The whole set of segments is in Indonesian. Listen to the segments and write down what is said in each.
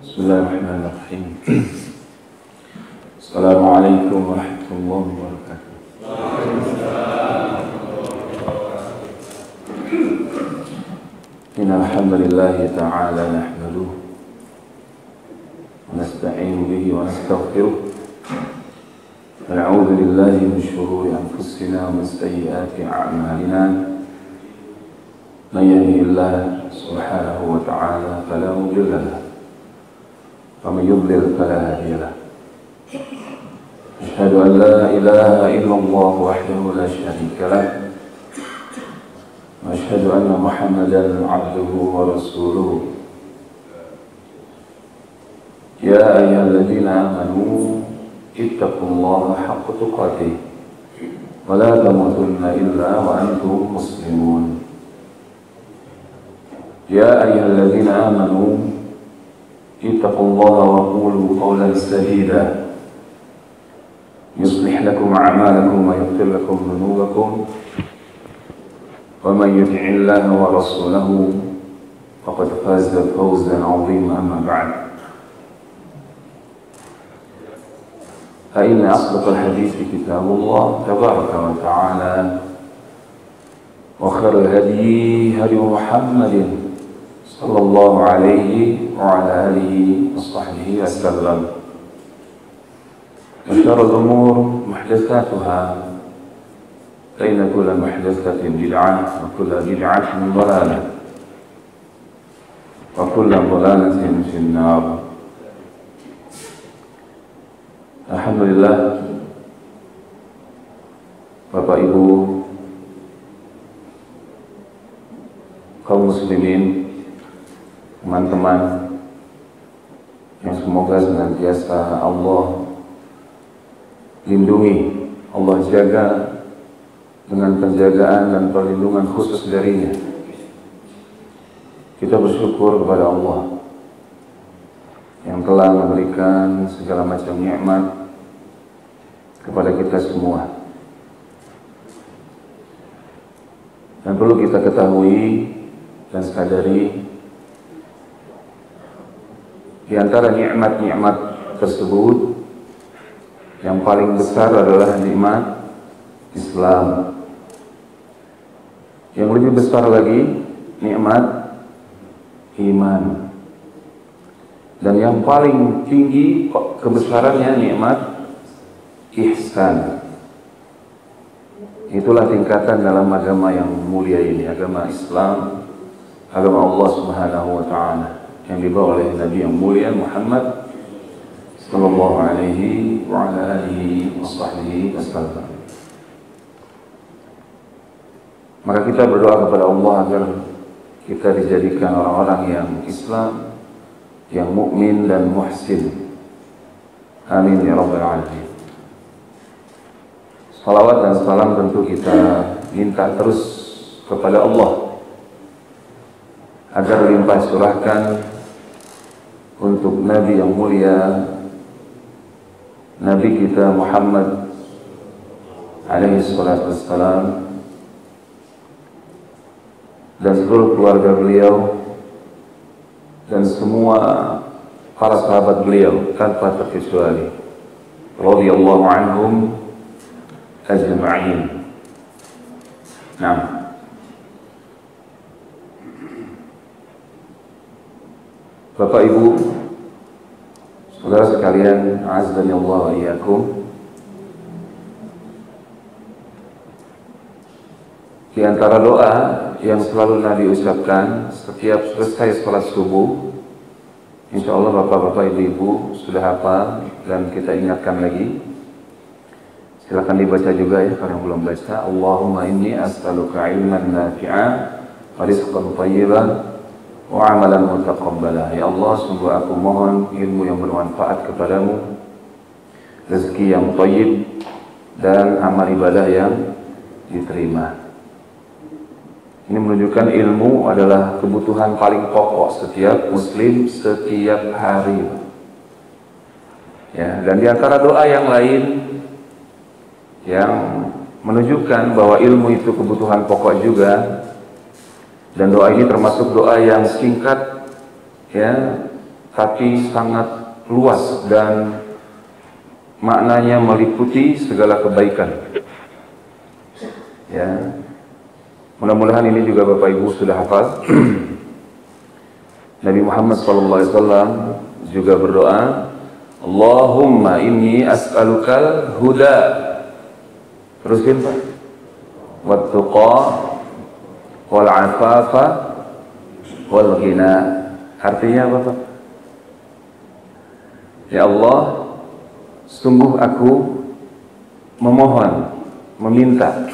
Bismillahirrahmanirrahim. Assalamualaikum warahmatullahi wabarakatuh. Innal hamdalillah ta'ala nahmaduhu wa nasta'inu bihi wa nastaghfiruh wa na'udzu billahi min shururi anfusina wa min sayyiati a'malina. Man yahdihillahu subhanahu wa ta'ala fala mudilla lahu wa man yudlil fala hadiya lahu. Asyhadu an la ilaha illallah wahdahu la syarika lahu wa asyhadu anna Muhammadan 'abduhu wa rasuluh. Ya ayyuhalladzina amanu ittaqullaha haqqa tuqatih wa la tamutunna illa wa antum muslimun. Ya ayyuhalladzina amanu ittaqullaha wa qulu qawlan sadida yuslih lakum a'malakum wa yaghfir lakum dhunubakum wa man yuti'illaha wa rasulahu faqad faza fawzan 'azima. Amma ba'd. Fa inna asdaqal hadithi kitabullah tabaraka wa ta'ala wa khairal hadyi hadyu Muhammadin sallallahu alaihi wa ala alihi wa sahbihi wa sallam. Wa syarrul umur muhdatsatuha fa inna kulla muhdatsatin bid'ah wa kulla bid'atin dhalalah wa kulla dhalalatin fin nar. Alhamdulillah, Bapak Ibu kaum muslimin, teman-teman yang semoga senantiasa Allah lindungi, Allah jaga dengan penjagaan dan perlindungan khusus darinya. Kita bersyukur kepada Allah yang telah memberikan segala macam nikmat kepada kita semua. Dan perlu kita ketahui dan sadari, di antara nikmat-nikmat tersebut yang paling besar adalah nikmat Islam. Yang lebih besar lagi nikmat iman. Dan yang paling tinggi kebesarannya nikmat ihsan. Itulah tingkatan dalam agama yang mulia ini, agama Islam, agama Allah Subhanahu wa ta'ala, yang dibawa oleh Nabi yang mulia Muhammad sallallahu alaihi wa ala alihi wa sahbihi wasallam. Maka kita berdoa kepada Allah agar kita dijadikan orang-orang yang Islam, yang mukmin dan muhsin. Amin ya rabbal alamin. Salawat dan salam tentu kita minta terus kepada Allah agar limpah curahkan untuk Nabi yang mulia, Nabi kita Muhammad alaihi salatu wassalam, dan seluruh keluarga beliau dan semua para sahabat beliau tanpa terkecuali, radhiyallahu anhum ajma'in. Nah, Bapak Ibu, saudara sekalian, azani Allah wa iyyakum. Di antara doa yang selalu Nabi ucapkan setiap selesai salat subuh, insya Allah Bapak-bapak, Ibu-ibu sudah hafal dan kita ingatkan lagi. Silakan dibaca juga ya karena belum baca. Allahumma inni as'aluka ilman nafi'a wa rizqan thayyiban wa amalan mutaqabbala. Ya Allah, sungguh aku mohon ilmu yang bermanfaat kepadamu, rezeki yang thayyib, dan amal ibadah yang diterima. Ini menunjukkan ilmu adalah kebutuhan paling pokok setiap muslim setiap hari. Ya, dan di antara doa yang lain yang menunjukkan bahwa ilmu itu kebutuhan pokok juga, dan doa ini termasuk doa yang singkat, ya, tapi sangat luas dan maknanya meliputi segala kebaikan. Ya, mudah-mudahan ini juga Bapak Ibu sudah hafal. Nabi Muhammad SAW juga berdoa, Allahumma inni as'alukal huda. Terusin Pak. Wat-tuqa wal-afafa wal-ghina. Artinya apa Pak? Ya Allah, sungguh aku memohon, meminta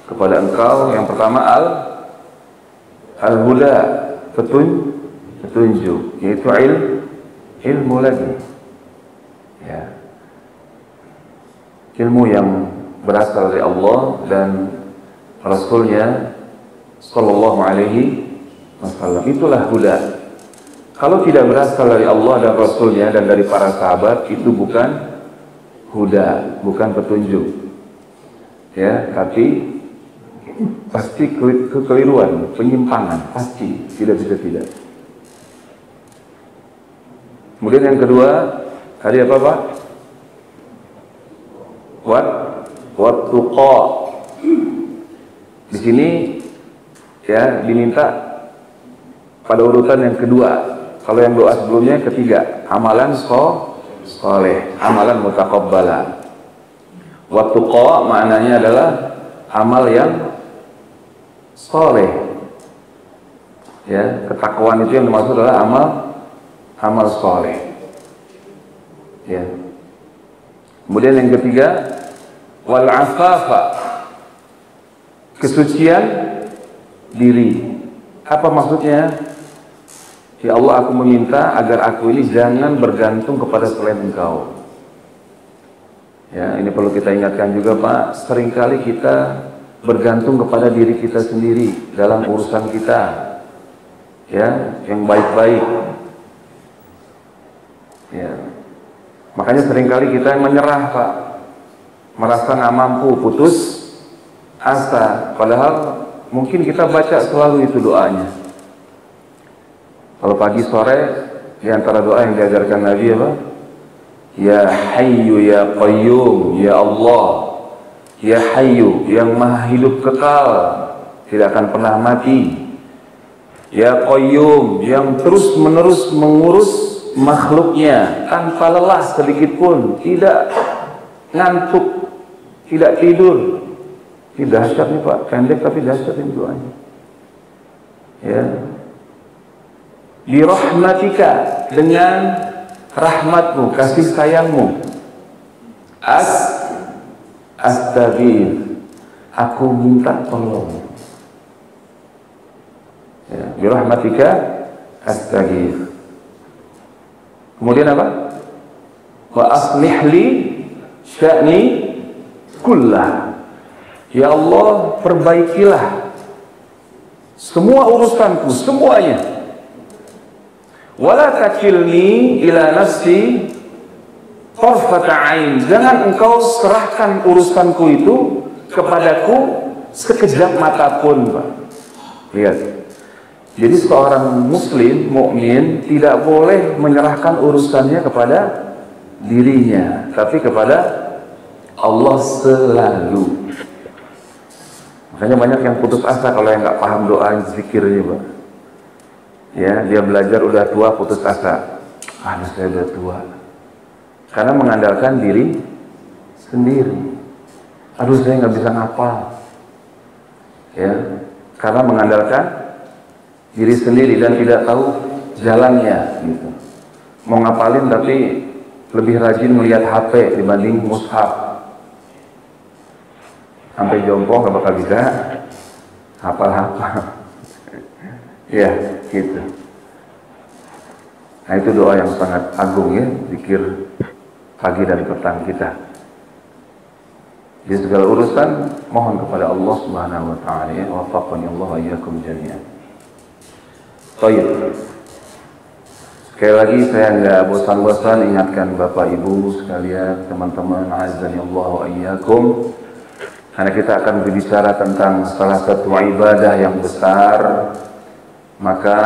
kepada Engkau yang pertama al-huda, petunjuk, yaitu ilmu lagi. Ya. Ilmu yang berasal dari Allah dan Rasulnya Sallallahu Alaihi Wasallam. Itulah huda. Kalau tidak berasal dari Allah dan Rasulnya dan dari para sahabat, itu bukan huda, bukan petunjuk. Ya, tapi pasti kekeliruan, penyimpangan, pasti tidak bisa tidak. Kemudian yang kedua, tadi apa Pak? Wat-tuqa. Di sini ya diminta pada urutan yang kedua. Kalau yang doa sebelumnya ketiga, amalan soleh, amalan mutaqabbala. Wat-tuqa maknanya adalah amal yang soleh. Ya, ketakwaan itu yang dimaksud adalah amal soleh. Ya. Kemudian yang ketiga, wal afafa, kesucian diri. Apa maksudnya? Ya Allah, aku meminta agar aku ini jangan bergantung kepada selain Engkau. Ya, ini perlu kita ingatkan juga Pak. Seringkali kita bergantung kepada diri kita sendiri dalam urusan kita, ya, yang baik-baik. Ya. Makanya seringkali kita yang menyerah Pak, merasa nggak mampu, putus asa. Padahal mungkin kita baca selalu itu doanya. Kalau pagi sore di antara doa yang diajarkan Nabi apa? Ya Hayyu ya Qayyum, ya Allah, ya Hayyu yang Maha hidup kekal, tidak akan pernah mati. Ya Qayyum yang terus menerus mengurus makhluknya tanpa lelah sedikit pun, tidak ngantuk, tidak tidur. Ini dahsyat nih Pak, pendek tapi dahsyat ini doanya. Ya. Bi rahmatika, dengan rahmatmu, kasih sayangmu. Astaghfir, aku minta tolong. Ya, bi rahmatika astaghfir. Kemudian apa? Wa aslih li sya'ni kullah. Ya Allah, perbaikilah semua urusanku, semuanya. Wala takilni ila nafsi tarfata ain. Jangan engkau serahkan urusanku itu kepadaku sekejap mata pun, Pak. Lihat. Jadi seorang muslim, mukmin tidak boleh menyerahkan urusannya kepada dirinya, tapi kepada Allah selalu. Makanya banyak yang putus asa kalau yang nggak paham doa zikirnya, Pak. Ya, dia belajar udah tua putus asa. Saya udah tua. Karena mengandalkan diri sendiri. Saya nggak bisa ngapal. Ya, karena mengandalkan diri sendiri dan tidak tahu jalannya. Gitu. Mau ngapalin tapi lebih rajin melihat HP dibanding mushaf. Sampai jongkok nggak bakal bisa hafal-hafal. Ya, gitu. Nah, itu doa yang sangat agung ya, zikir pagi dan petang kita. Di segala urusan mohon kepada Allah Subhanahu wa taala ya, waffaqani Allah wa iyyakum jami'an. Baik. Sekali lagi saya nggak bosan-bosan ingatkan Bapak Ibu sekalian, teman-teman, azani Allah wa iyyakum. Karena kita akan berbicara tentang salah satu ibadah yang besar, maka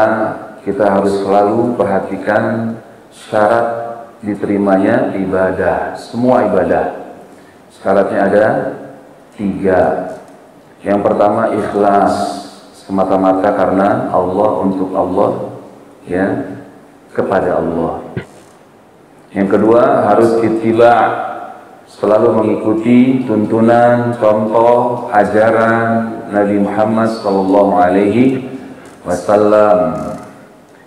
kita harus selalu perhatikan syarat diterimanya ibadah. Semua ibadah syaratnya ada 3. Yang pertama ikhlas, semata-mata karena Allah, untuk Allah, ya, kepada Allah. Yang kedua harus ittiba', selalu mengikuti tuntunan, contoh, ajaran Nabi Muhammad sallallahu alaihi wasallam.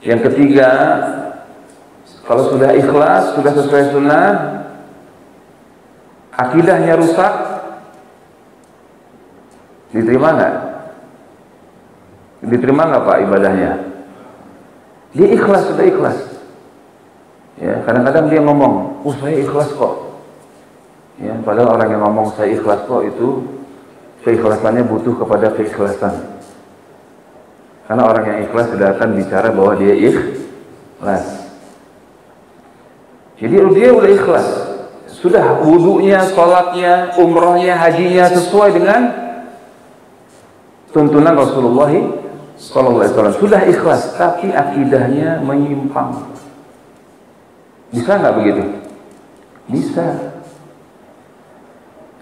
Yang ketiga, kalau sudah ikhlas, sudah sesuai sunnah, akidahnya rusak, diterima nggak? Diterima nggak Pak ibadahnya? Dia ikhlas, sudah ikhlas. Ya, kadang-kadang dia ngomong, saya ikhlas kok. Ya, padahal orang yang ngomong saya ikhlas kok itu keikhlasannya butuh kepada keikhlasan. Karena orang yang ikhlas tidak akan bicara bahwa dia ikhlas. Jadi dia udah ikhlas, sudah wudunya, sholatnya, umrohnya, hajinya sesuai dengan tuntunan Rasulullah SAW. Sudah ikhlas, tapi akidahnya menyimpang. Bisa nggak begitu? Bisa.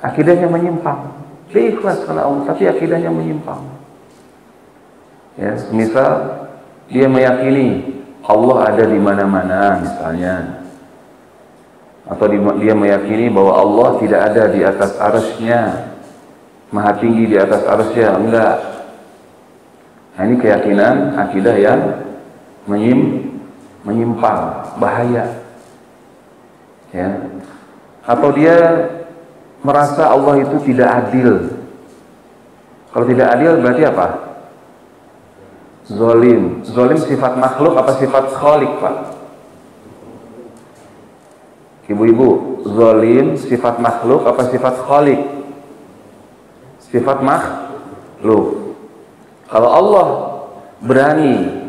Akidahnya menyimpang. Dia ikhlas karena Allah, tapi akidahnya menyimpang. Ya, misal dia meyakini Allah ada di mana-mana misalnya, atau dia meyakini bahwa Allah tidak ada di atas arsy-Nya, maha tinggi di atas arsy-Nya, enggak. Nah, ini keyakinan akidah yang menyimpang, bahaya. Ya. Atau dia merasa Allah itu tidak adil. Kalau tidak adil berarti apa? Zolim. Zolim sifat makhluk apa sifat khalik, Pak? Ibu-ibu, zolim sifat makhluk apa sifat khalik? Sifat makhluk. Kalau Allah berani,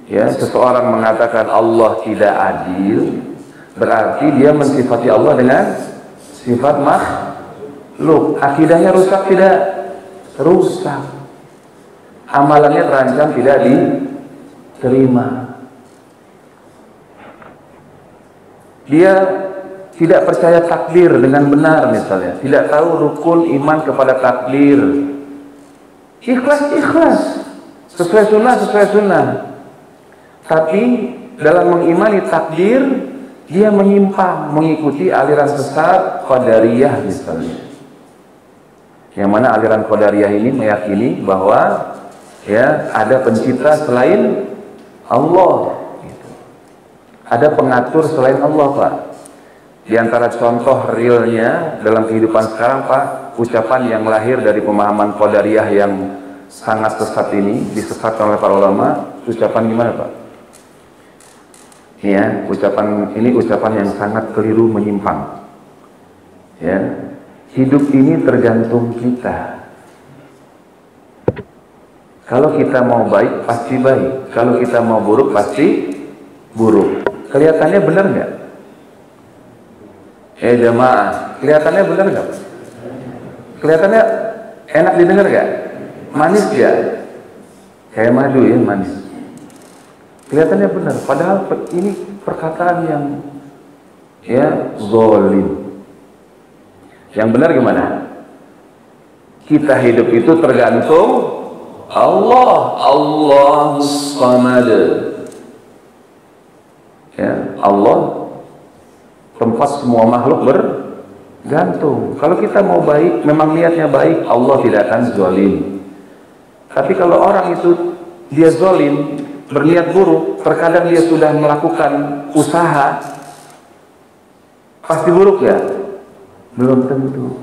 ya, seseorang mengatakan Allah tidak adil, berarti dia mensifati Allah dengan sifat makhluk. Akidahnya rusak tidak? Rusak. Amalannya terancam tidak diterima. Dia tidak percaya takdir dengan benar misalnya, tidak tahu rukun iman kepada takdir. Ikhlas, sesuai sunnah. Tapi dalam mengimani takdir, dia menyimpang, mengikuti aliran sesat Qadariyah misalnya. Yang mana aliran Qadariyah ini meyakini bahwa, ya, ada pencipta selain Allah, gitu. Ada pengatur selain Allah, Pak. Di antara contoh realnya dalam kehidupan sekarang, Pak, ucapan yang lahir dari pemahaman Qadariyah yang sangat sesat ini, disesatkan oleh para ulama. Ucapan gimana, Pak? Ya, ucapan ini ucapan yang sangat keliru, menyimpang. Ya, hidup ini tergantung kita. Kalau kita mau baik pasti baik, kalau kita mau buruk pasti buruk. Kelihatannya benar nggak? Jamaah, kelihatannya benar nggak? Kelihatannya enak didengar nggak? Manis ya? Kayak madu ya, manis. Kelihatannya benar, padahal ini perkataan yang, ya, zalim. Yang benar gimana? Kita hidup itu tergantung Allah. Allahus Samad. Ya, Allah tempat semua makhluk bergantung. Kalau kita mau baik, memang niatnya baik, Allah tidak akan zalim. Tapi kalau orang itu dia zalim, berniat buruk, terkadang dia sudah melakukan usaha, pasti buruk ya? Belum tentu.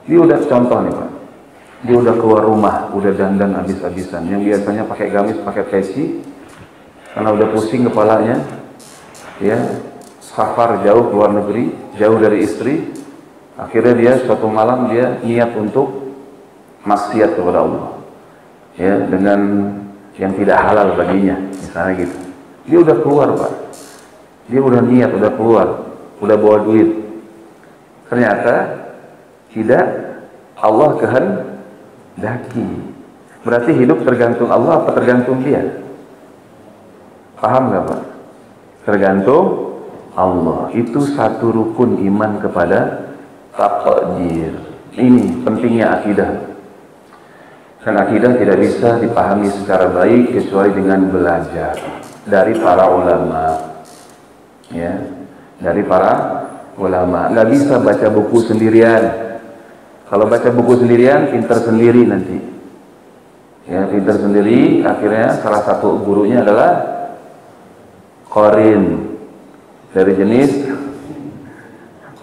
Dia udah, contoh nih Pak, dia udah keluar rumah, udah dandan habis-habisan, yang biasanya pakai gamis, pakai peci, karena udah pusing kepalanya, ya, safar jauh keluar negeri, jauh dari istri, akhirnya dia suatu malam dia niat untuk maksiat kepada Allah, ya, dengan yang tidak halal baginya, misalnya gitu. Dia udah keluar, Pak. Dia udah niat, udah keluar, udah bawa duit. Ternyata tidak Allah kehendaki. Berarti hidup tergantung Allah apa tergantung dia? Paham nggak Pak? Tergantung Allah. Itu satu rukun iman kepada takdir. Ini pentingnya akidah. Dan akidah tidak bisa dipahami secara baik kecuali dengan belajar dari para ulama. Ya, dari para ulama. Nggak bisa baca buku sendirian. Kalau baca buku sendirian, pinter sendiri nanti. Ya, pinter sendiri. Akhirnya salah satu gurunya adalah qarin, dari jenis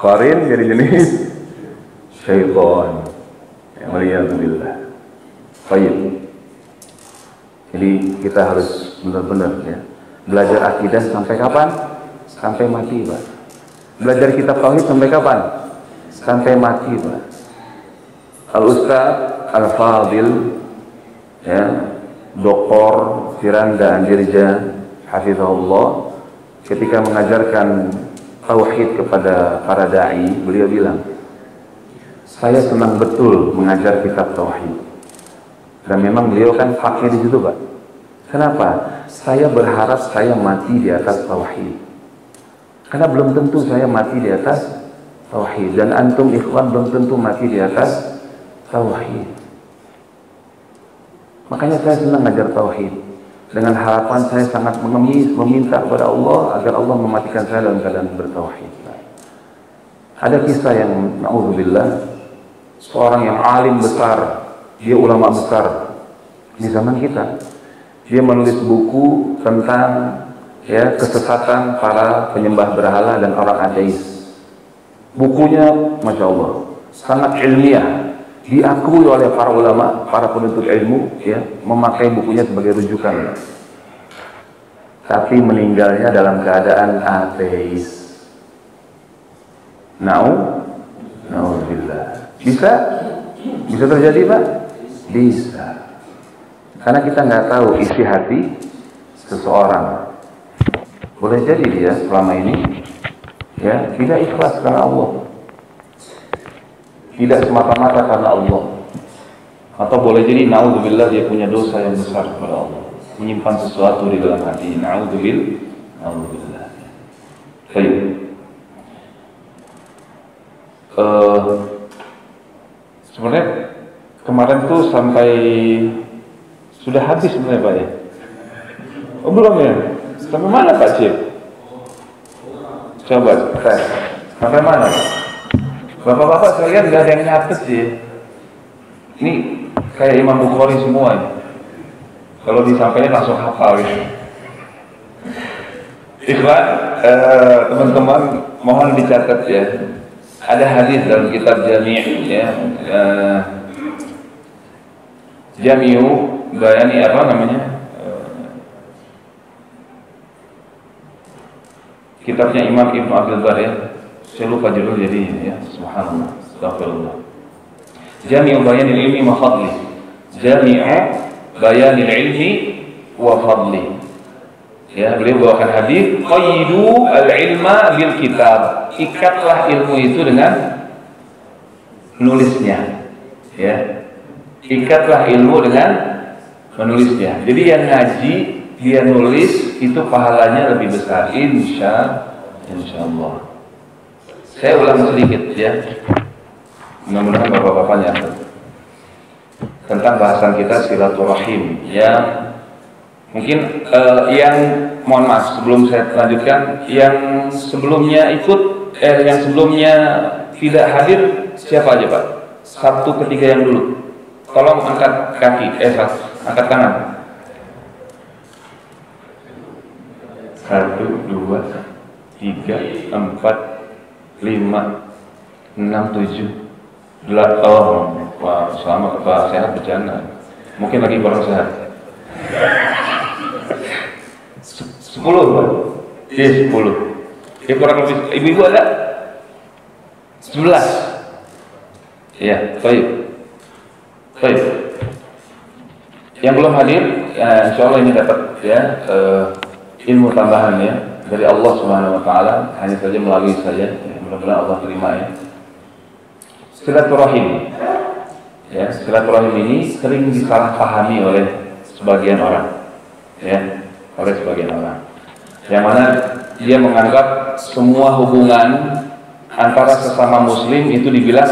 qarin, dari jenis syaitan. Ya, waliyadzubillah. Baik. Jadi kita harus benar-benar ya belajar akidah sampai kapan? Sampai mati, Pak. Belajar kitab tauhid sampai kapan? Sampai mati, Pak. Al-Ustaz Al-Fadil ya, Dr. Firanda Andirja hafizahullah, ketika mengajarkan tauhid kepada para dai, beliau bilang, saya senang betul mengajar kitab tauhid. Dan memang beliau kan fakir di situ, Pak. Kenapa? Saya berharap saya mati di atas tauhid. Karena belum tentu saya mati di atas tauhid, dan antum ikhwan belum tentu mati di atas tauhid. Makanya saya senang ngajar tauhid. Dengan harapan saya sangat mengemis, meminta kepada Allah agar Allah mematikan saya dalam keadaan bertauhid. Ada kisah yang na'udzubillah, seorang yang alim besar, dia ulama besar di zaman kita. Dia menulis buku tentang ya kesesatan para penyembah berhala dan orang ateis. Bukunya, masya Allah, sangat ilmiah, diakui oleh para ulama, para penuntut ilmu, ya, memakai bukunya sebagai rujukan. Tapi meninggalnya dalam keadaan ateis. Na'udzubillah. Bisa terjadi, Pak? Bisa. Karena kita nggak tahu isi hati seseorang. Boleh jadi dia selama ini ya tidak ikhlas karena Allah, tidak semata-mata karena Allah, atau boleh jadi na'udzubillah dia punya dosa yang besar kepada Allah, menyimpan sesuatu di dalam hati. Na'udzubillah. Baik. Sebenarnya kemarin tuh sampai sudah habis sebenarnya, Pak ya? Oh belum ya? Sampai mana Pak Cip? Coba tes. Sampai mana? Bapak-bapak saya lihat nggak ada yang nyatet sih. Ini kayak Imam Bukhari semua ya. Kalau disampaikan langsung hafal gitu. Ikhwan, teman-teman mohon dicatat ya. Ada hadis dalam kitab Jami' ya. Jami'u bayani apa namanya? Kitabnya Imam Ibnu Abdul Bar ya. Saya lupa judul jadi ya. Subhanallah. Astagfirullah. Jami'u bayanil ilmi wa fadli. Jami'u bayanil ilmi wa fadli. Ya, beliau bawakan hadis, qayyidu al-ilma bil kitab. Ikatlah ilmu itu dengan menulisnya. Ya. Ikatlah ilmu dengan menulisnya. Jadi yang ngaji dia nulis itu pahalanya lebih besar, insya Allah. Saya ulang sedikit ya, mudah-mudahan bapak-bapaknya tentang bahasan kita silaturahim ya. Mungkin yang mohon maaf sebelum saya lanjutkan, yang sebelumnya ikut yang sebelumnya tidak hadir siapa aja Pak? 1, 2, 3 yang dulu. Tolong angkat kaki, angkat tangan. 1, 2, 3, 4, 5, 6, 7, 8. Oh, wah, selamat Pak, sehat bercanda. Mungkin lagi kurang sehat. 10 Pak. Iya 10. Ya kurang lebih. Ibu-ibu ada? 11. Iya, baik. Baik. Yang belum hadir, ya, insya Allah ini dapat ya ilmu tambahan ya dari Allah Subhanahu Wa Taala, hanya saja melalui saya. Ya, mudah-mudahan Allah terima ya. Silaturahim. Ya, silaturahim ini sering disalahpahami oleh sebagian orang. Ya, oleh sebagian orang. yang mana dia menganggap semua hubungan antara sesama muslim itu dibilang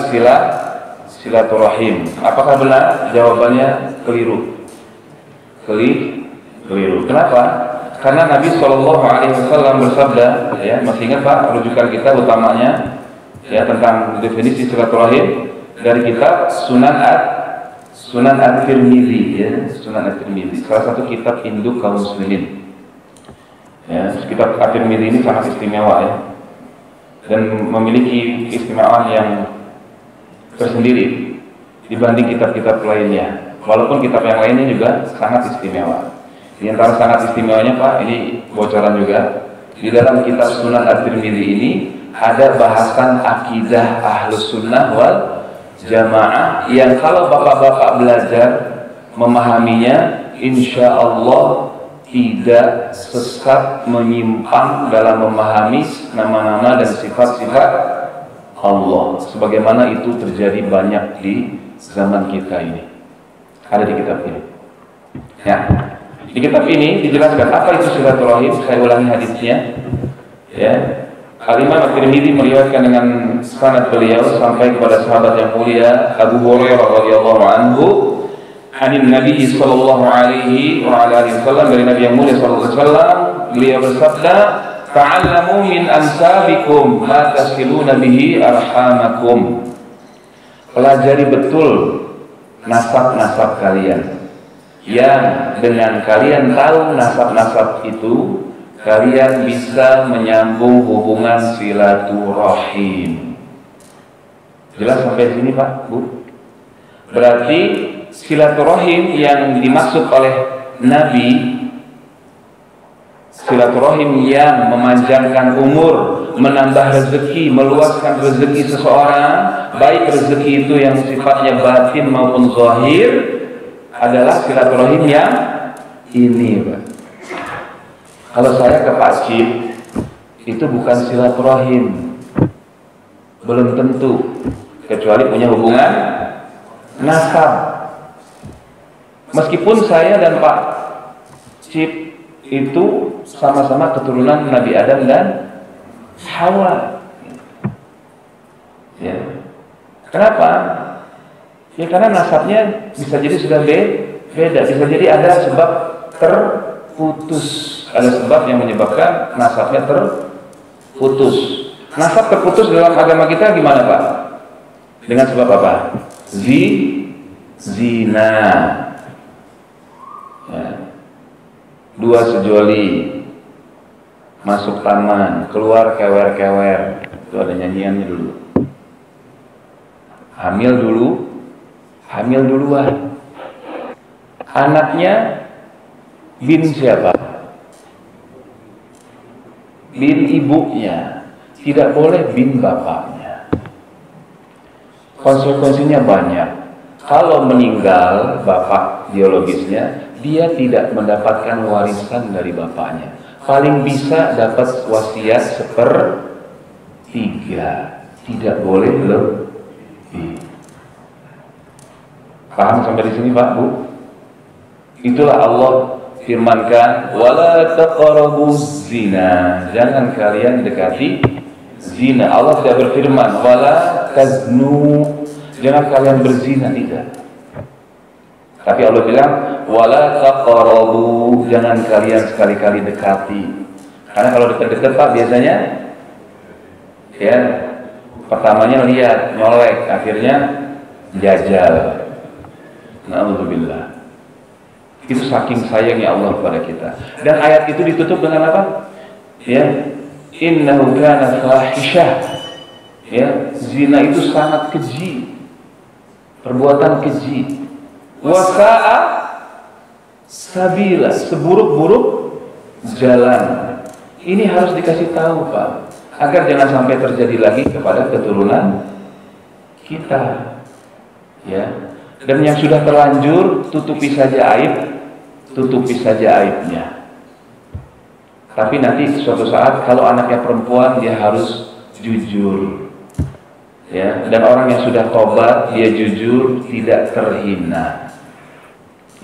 silaturahim. Apakah benar? Jawabannya keliru. Keliru. Kenapa? Karena Nabi SAW bersabda, ya, masih ingat Pak rujukan kita utamanya ya tentang definisi silaturahim dari kitab Sunan At-Tirmidzi, ya, Sunan At-Tirmidzi, salah satu kitab induk kaum muslimin. Ya, kitab At-Tirmidzi ini sangat istimewa ya, dan memiliki keistimewaan yang tersendiri dibanding kitab-kitab lainnya. Walaupun kitab yang lainnya juga sangat istimewa. Di antara sangat istimewanya Pak, ini bocoran juga, di dalam kitab Sunan At-Tirmidzi ini ada bahasan akidah Ahlus Sunnah wal Jamaah yang kalau bapak-bapak belajar memahaminya, insya Allah tidak sesat menyimpang dalam memahami nama-nama dan sifat-sifat Allah, sebagaimana itu terjadi banyak di zaman kita ini. Ada di kitab ini. Ya, di kitab ini dijelaskan apa itu silaturahim. Saya ulangi hadisnya. Ya, Al-Imam At-Tirmidzi meriwayatkan dengan sanad beliau sampai kepada sahabat yang mulia Abu Hurairah radhiyallahu anhu, anin Nabi sallallahu alaihi wa ala alihi wasallam, dari Nabi yang mulia sallallahu alaihi wasallam, beliau bersabda, ta'allamu min ansabikum ma tasiluna bihi arhamakum. Pelajari betul nasab-nasab kalian, yang dengan kalian tahu nasab-nasab itu kalian bisa menyambung hubungan silaturahim. Jelas sampai sini Pak, Bu? Berarti silaturahim yang dimaksud oleh Nabi, silaturahim yang memanjangkan umur, menambah rezeki, meluaskan rezeki seseorang, baik rezeki itu yang sifatnya batin maupun zahir, adalah silaturahim yang ini Pak. Kalau saya ke Pak Cip, itu bukan silaturahim, belum tentu, kecuali punya hubungan nasab. Meskipun saya dan Pak Cip itu sama-sama keturunan Nabi Adam dan Hawa. Ya. Kenapa? Ya karena nasabnya bisa jadi sudah beda, bisa jadi ada sebab terputus. Ada sebab yang menyebabkan nasabnya terputus. Nasab terputus dalam agama kita gimana Pak? Dengan sebab apa? Zina. Ya. Dua sejoli, masuk taman, keluar kewer-kewer. Itu ada nyanyiannya dulu. Hamil duluan. Anaknya bin siapa? Bin ibunya, tidak boleh bin bapaknya. Konsekuensinya banyak. Kalau meninggal bapak biologisnya, dia tidak mendapatkan warisan dari bapaknya. Paling bisa dapat wasiat 1/3, tidak boleh lebih. Paham sampai di sini Pak, Bu? Itulah Allah firmankan, wala taqrabuz zina, jangan kalian dekati zina. Allah tidak berfirman wala taznu, jangan kalian berzina, tidak. Tapi Allah bilang wala taqrabu, jangan kalian sekali-kali dekati. Karena kalau dekat-dekat Pak biasanya ya pertamanya lihat, nyolek, akhirnya jajal. Na'udzubillah. Itu saking sayangnya Allah kepada kita. Dan ayat itu ditutup dengan apa? Ya, innahu kana fahisyah. Ya, zina itu sangat keji, perbuatan keji. Wasa'a sabila, seburuk-buruk jalan. Ini harus dikasih tahu Pak, agar jangan sampai terjadi lagi kepada keturunan kita. Ya. Dan yang sudah terlanjur, tutupi saja aibnya. Tapi nanti suatu saat kalau anaknya perempuan, dia harus jujur. Ya, dan orang yang sudah tobat, dia jujur, tidak terhina.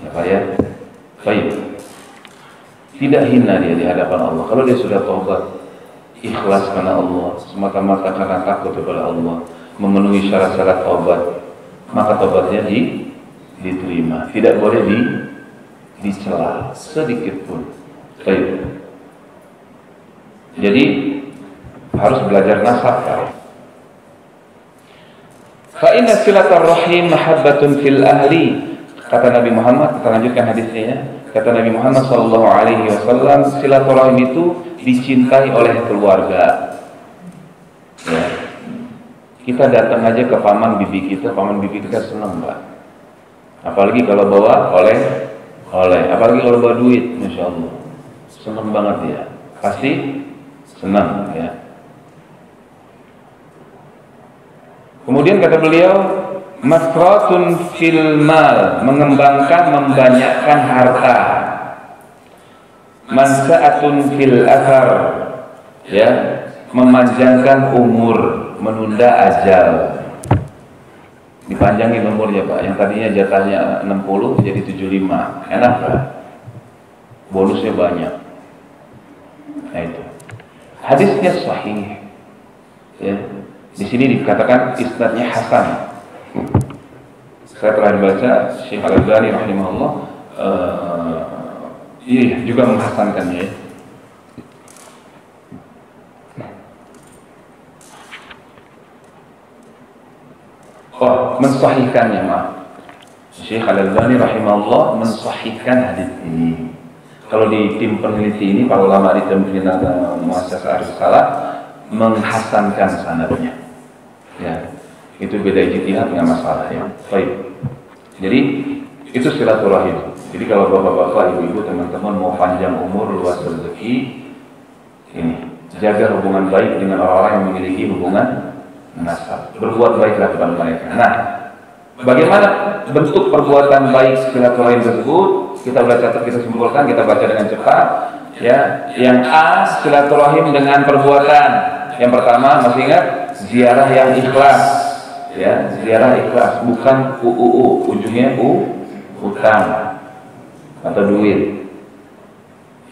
Ya Pak ya. Baik. Tidak hina dia di hadapan Allah. Kalau dia sudah taubat, ikhlas karena Allah, semata-mata karena takut kepada Allah, memenuhi syarat-syarat taubat, maka taubatnya diterima. Tidak boleh dicela sedikit pun. Baik. Jadi harus belajar nasab. Fa inna silaturrahim mahabbatun fil ahli. Kata Nabi Muhammad, kita lanjutkan hadisnya ya. Kata Nabi Muhammad sallallahu alaihi wasallam, silaturahim itu dicintai oleh keluarga. Ya. Kita datang aja ke paman bibi kita senang, Pak. Apalagi kalau bawa oleh, apalagi kalau bawa duit, Masya Allah, senang banget ya. Pasti senang ya. Kemudian kata beliau, masratun fil mal, mengembangkan, membanyakkan harta. Mansa'atun fil athar, ya, memanjangkan umur, menunda ajal. Dipanjangin umurnya, Pak. Yang tadinya jatahnya 60 jadi 75. Enak, Pak. Bonusnya banyak. Nah itu. Hadisnya sahih. Ya. Di sini dikatakan isnadnya hasan. Saya terakhir baca Syekh Al-Albani rahimahullah juga menghasankannya. Mensahihkannya, maaf. Syekh Al-Albani rahimahullah mensahihkan hadis ini. Kalau di tim peneliti ini, para ulama di tim peneliti Muassasah Ar-Risalah menghasankan sanadnya. Ya, itu beda ijtihad, nggak masalah ya. Baik. Jadi itu silaturahim. Jadi kalau bapak-bapak, ibu-ibu, teman-teman mau panjang umur, luas rezeki, ini jaga hubungan baik dengan orang-orang yang memiliki hubungan nasab. Berbuat baiklah kepada mereka. Nah, bagaimana bentuk perbuatan baik silaturahim tersebut? Kita sudah catat, kita simpulkan, kita baca dengan cepat. Ya, yang A, silaturahim dengan perbuatan. Yang pertama, masih ingat, ziarah yang ikhlas. Ya, ziarah ikhlas, bukan ujungnya utang atau duit.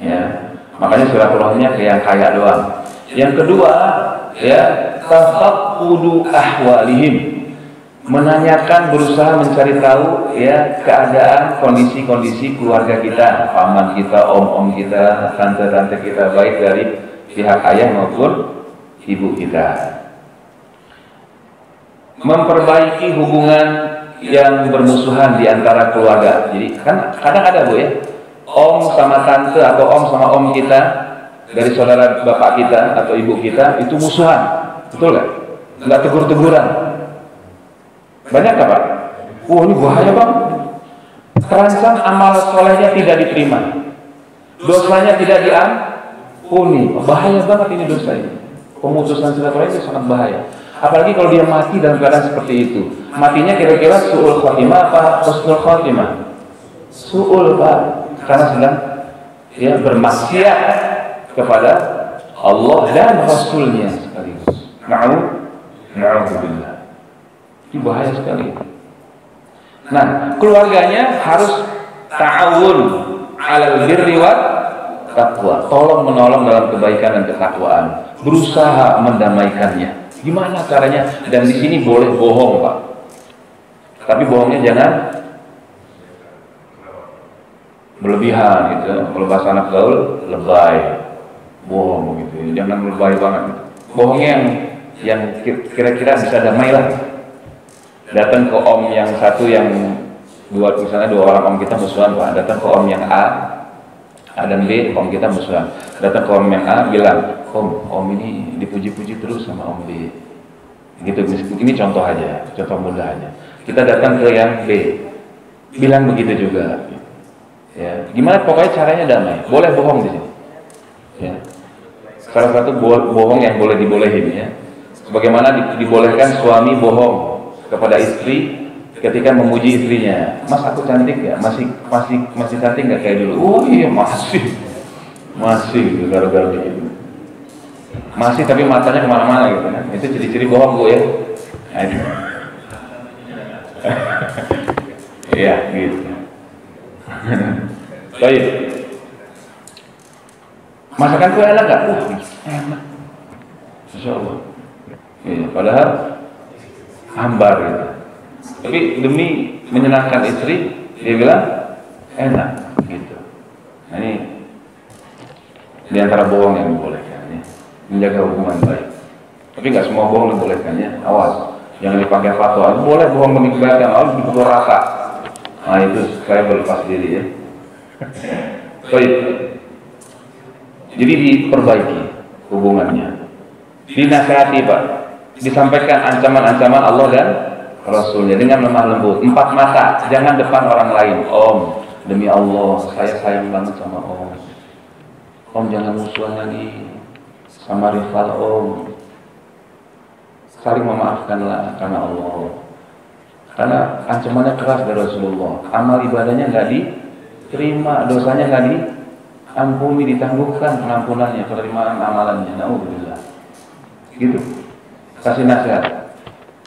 Ya, makanya silaturahimnya kayak yang kaya doang. Yang kedua, ya, tafaqqudu ahwalihim, menanyakan, berusaha mencari tahu ya keadaan, kondisi keluarga kita, paman kita, om kita, tante-tante kita, baik dari pihak ayah maupun ibu kita. Memperbaiki hubungan yang bermusuhan di antara keluarga. Jadi kan kadang ada, Bu, ya, om sama tante atau om sama om kita dari saudara bapak kita atau ibu kita itu musuhan, betul nggak? Nggak tegur-teguran. Banyak nggak, Pak? Ini bahaya, Bang. Terancam amal solehnya tidak diterima, dosanya tidak diampuni. Bahaya banget ini dosa ini. Pemutusan silaturahim itu sangat bahaya. Apalagi kalau dia mati dalam keadaan seperti itu. Matinya kira-kira su'ul khotimah apa husnul khotimah? Su'ul, Pak. Karena sedang ya bermaksiat kepada Allah dan Rasulnya sekaligus. Na'udzubillah. Ini bahaya sekali. Nah, keluarganya harus ta'awun 'alal birri wat taqwa. Tolong menolong dalam kebaikan dan ketakwaan. Berusaha mendamaikannya. Gimana caranya? Dan di sini boleh bohong, Pak. Tapi bohongnya jangan berlebihan gitu. Kalau bahasa anak gaul, lebay. Bohong gitu. Jangan lebay banget. Bohongnya yang kira-kira bisa damai lah. Datang ke om yang satu, yang misalnya dua orang om kita musuhan, Pak. Datang ke om yang A dan B, om kita musuhan. Datang ke om yang A, bilang, om ini dipuji-puji terus sama om B. Gitu. Ini contoh aja, contoh mudah aja. Kita datang ke yang B, bilang begitu juga. Ya, gimana? Pokoknya caranya damai. Boleh bohong di sini. Ya. Salah satu bohong yang boleh dibolehin, ya. Sebagaimana dibolehkan suami bohong kepada istri ketika memuji istrinya. Mas, aku cantik ya? Masih cantik nggak kayak dulu? Oh iya, masih gara-gara begitu. Masih, tapi matanya kemana-mana gitu kan. Itu ciri-ciri bohong, Bu, ya. Nah, itu. Iya, gitu. Baik. Masakan kue enak nggak? Enak. Masya Allah. Ya, padahal hambar gitu. Tapi demi menyenangkan istri, dia bilang enak gitu. Nah, ini di antara bohong yang dibolehkan ya. Menjaga hubungan baik. Tapi nggak semua bohong dibolehkan ya. Awas, jangan dipakai fatwa. Boleh bohong demi kebaikan, harus dipukul rata. Nah itu saya berlepas diri ya. Baik. Jadi diperbaiki hubungannya. Dinasihati Pak. Disampaikan ancaman-ancaman Allah dan Rasulnya dengan lemah lembut. 4 mata, jangan depan orang lain. Om, demi Allah, saya sayang banget sama Om. Om jangan musuhan lagi sama rival Om. Saling memaafkanlah karena Allah. Karena ancamannya keras dari Rasulullah. Amal ibadahnya nggak diterima, dosanya nggak diampuni, ditangguhkan pengampunannya, penerimaan amalannya. Na'udzubillah. Gitu. Kasih nasihat.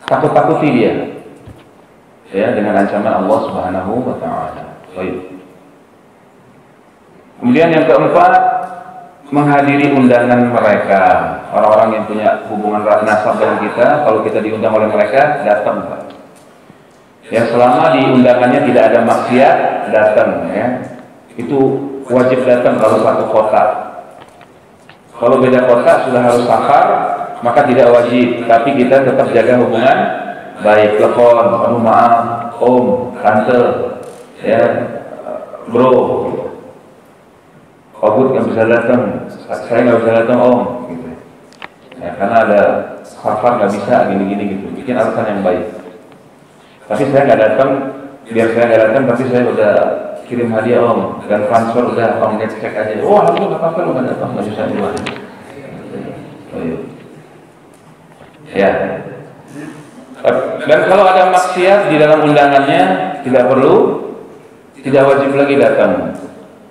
Takut-takuti dia. Ya, dengan ancaman Allah Subhanahu wa taala. Baik. Kemudian yang keempat, menghadiri undangan mereka. Orang-orang yang punya hubungan nasab dengan kita, kalau kita diundang oleh mereka, datang Pak. Ya, selama di undangannya tidak ada maksiat, datang ya. Itu wajib datang kalau satu kota. Kalau beda kota sudah harus safar, maka tidak wajib, tapi kita tetap jaga hubungan baik. Telepon, kamu maaf, Om, Tante, ya, Bro, Obud nggak bisa datang, saya nggak bisa datang Om, gitu. Ya, karena ada safar nggak bisa, gini-gini gitu. Bikin alasan yang baik. Tapi saya nggak datang, biar saya nggak datang, tapi saya udah kirim hadiah Om, dan transfer udah Om cek aja. Oh, aku nggak apa-apa, lu nggak datang, nggak bisa gimana? Ya. Dan kalau ada maksiat di dalam undangannya, tidak perlu, tidak wajib lagi datang.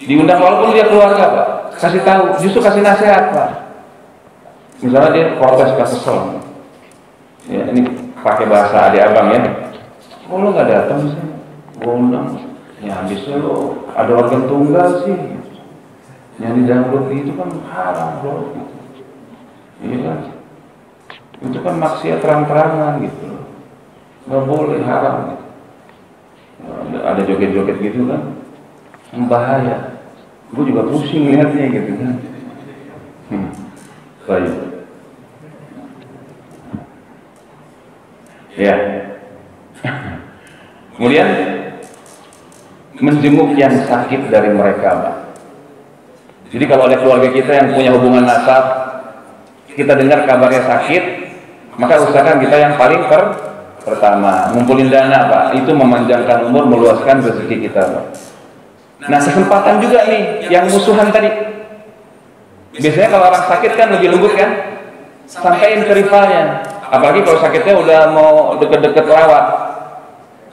Diundang walaupun dia keluarga Pak, kasih tahu, justru kasih nasihat Pak. Misalnya dia protes kesel, ya ini pakai bahasa adik abang ya. Oh lo nggak datang sih, gue undang. Ya habisnya lo ada organ tunggal sih, yang di dangdut itu kan haram bro. Iya kan? Itu kan maksiat terang-terangan gitu, nggak boleh, haram gitu. Ada joget-joget gitu kan, bahaya. Gue juga pusing lihatnya gitu kan. Baik. Ya. Kemudian menjenguk yang sakit dari mereka, Pak. Jadi kalau ada keluarga kita yang punya hubungan nasab, kita dengar kabarnya sakit, maka usahakan kita yang paling pertama ngumpulin dana Pak, itu memanjangkan umur, meluaskan rezeki kita Pak. Nah kesempatan juga nih yang musuhan tadi, biasanya kalau orang sakit kan lebih lembut kan, sampaikan ke rivalnya, apalagi kalau sakitnya udah mau deket-deket lewat,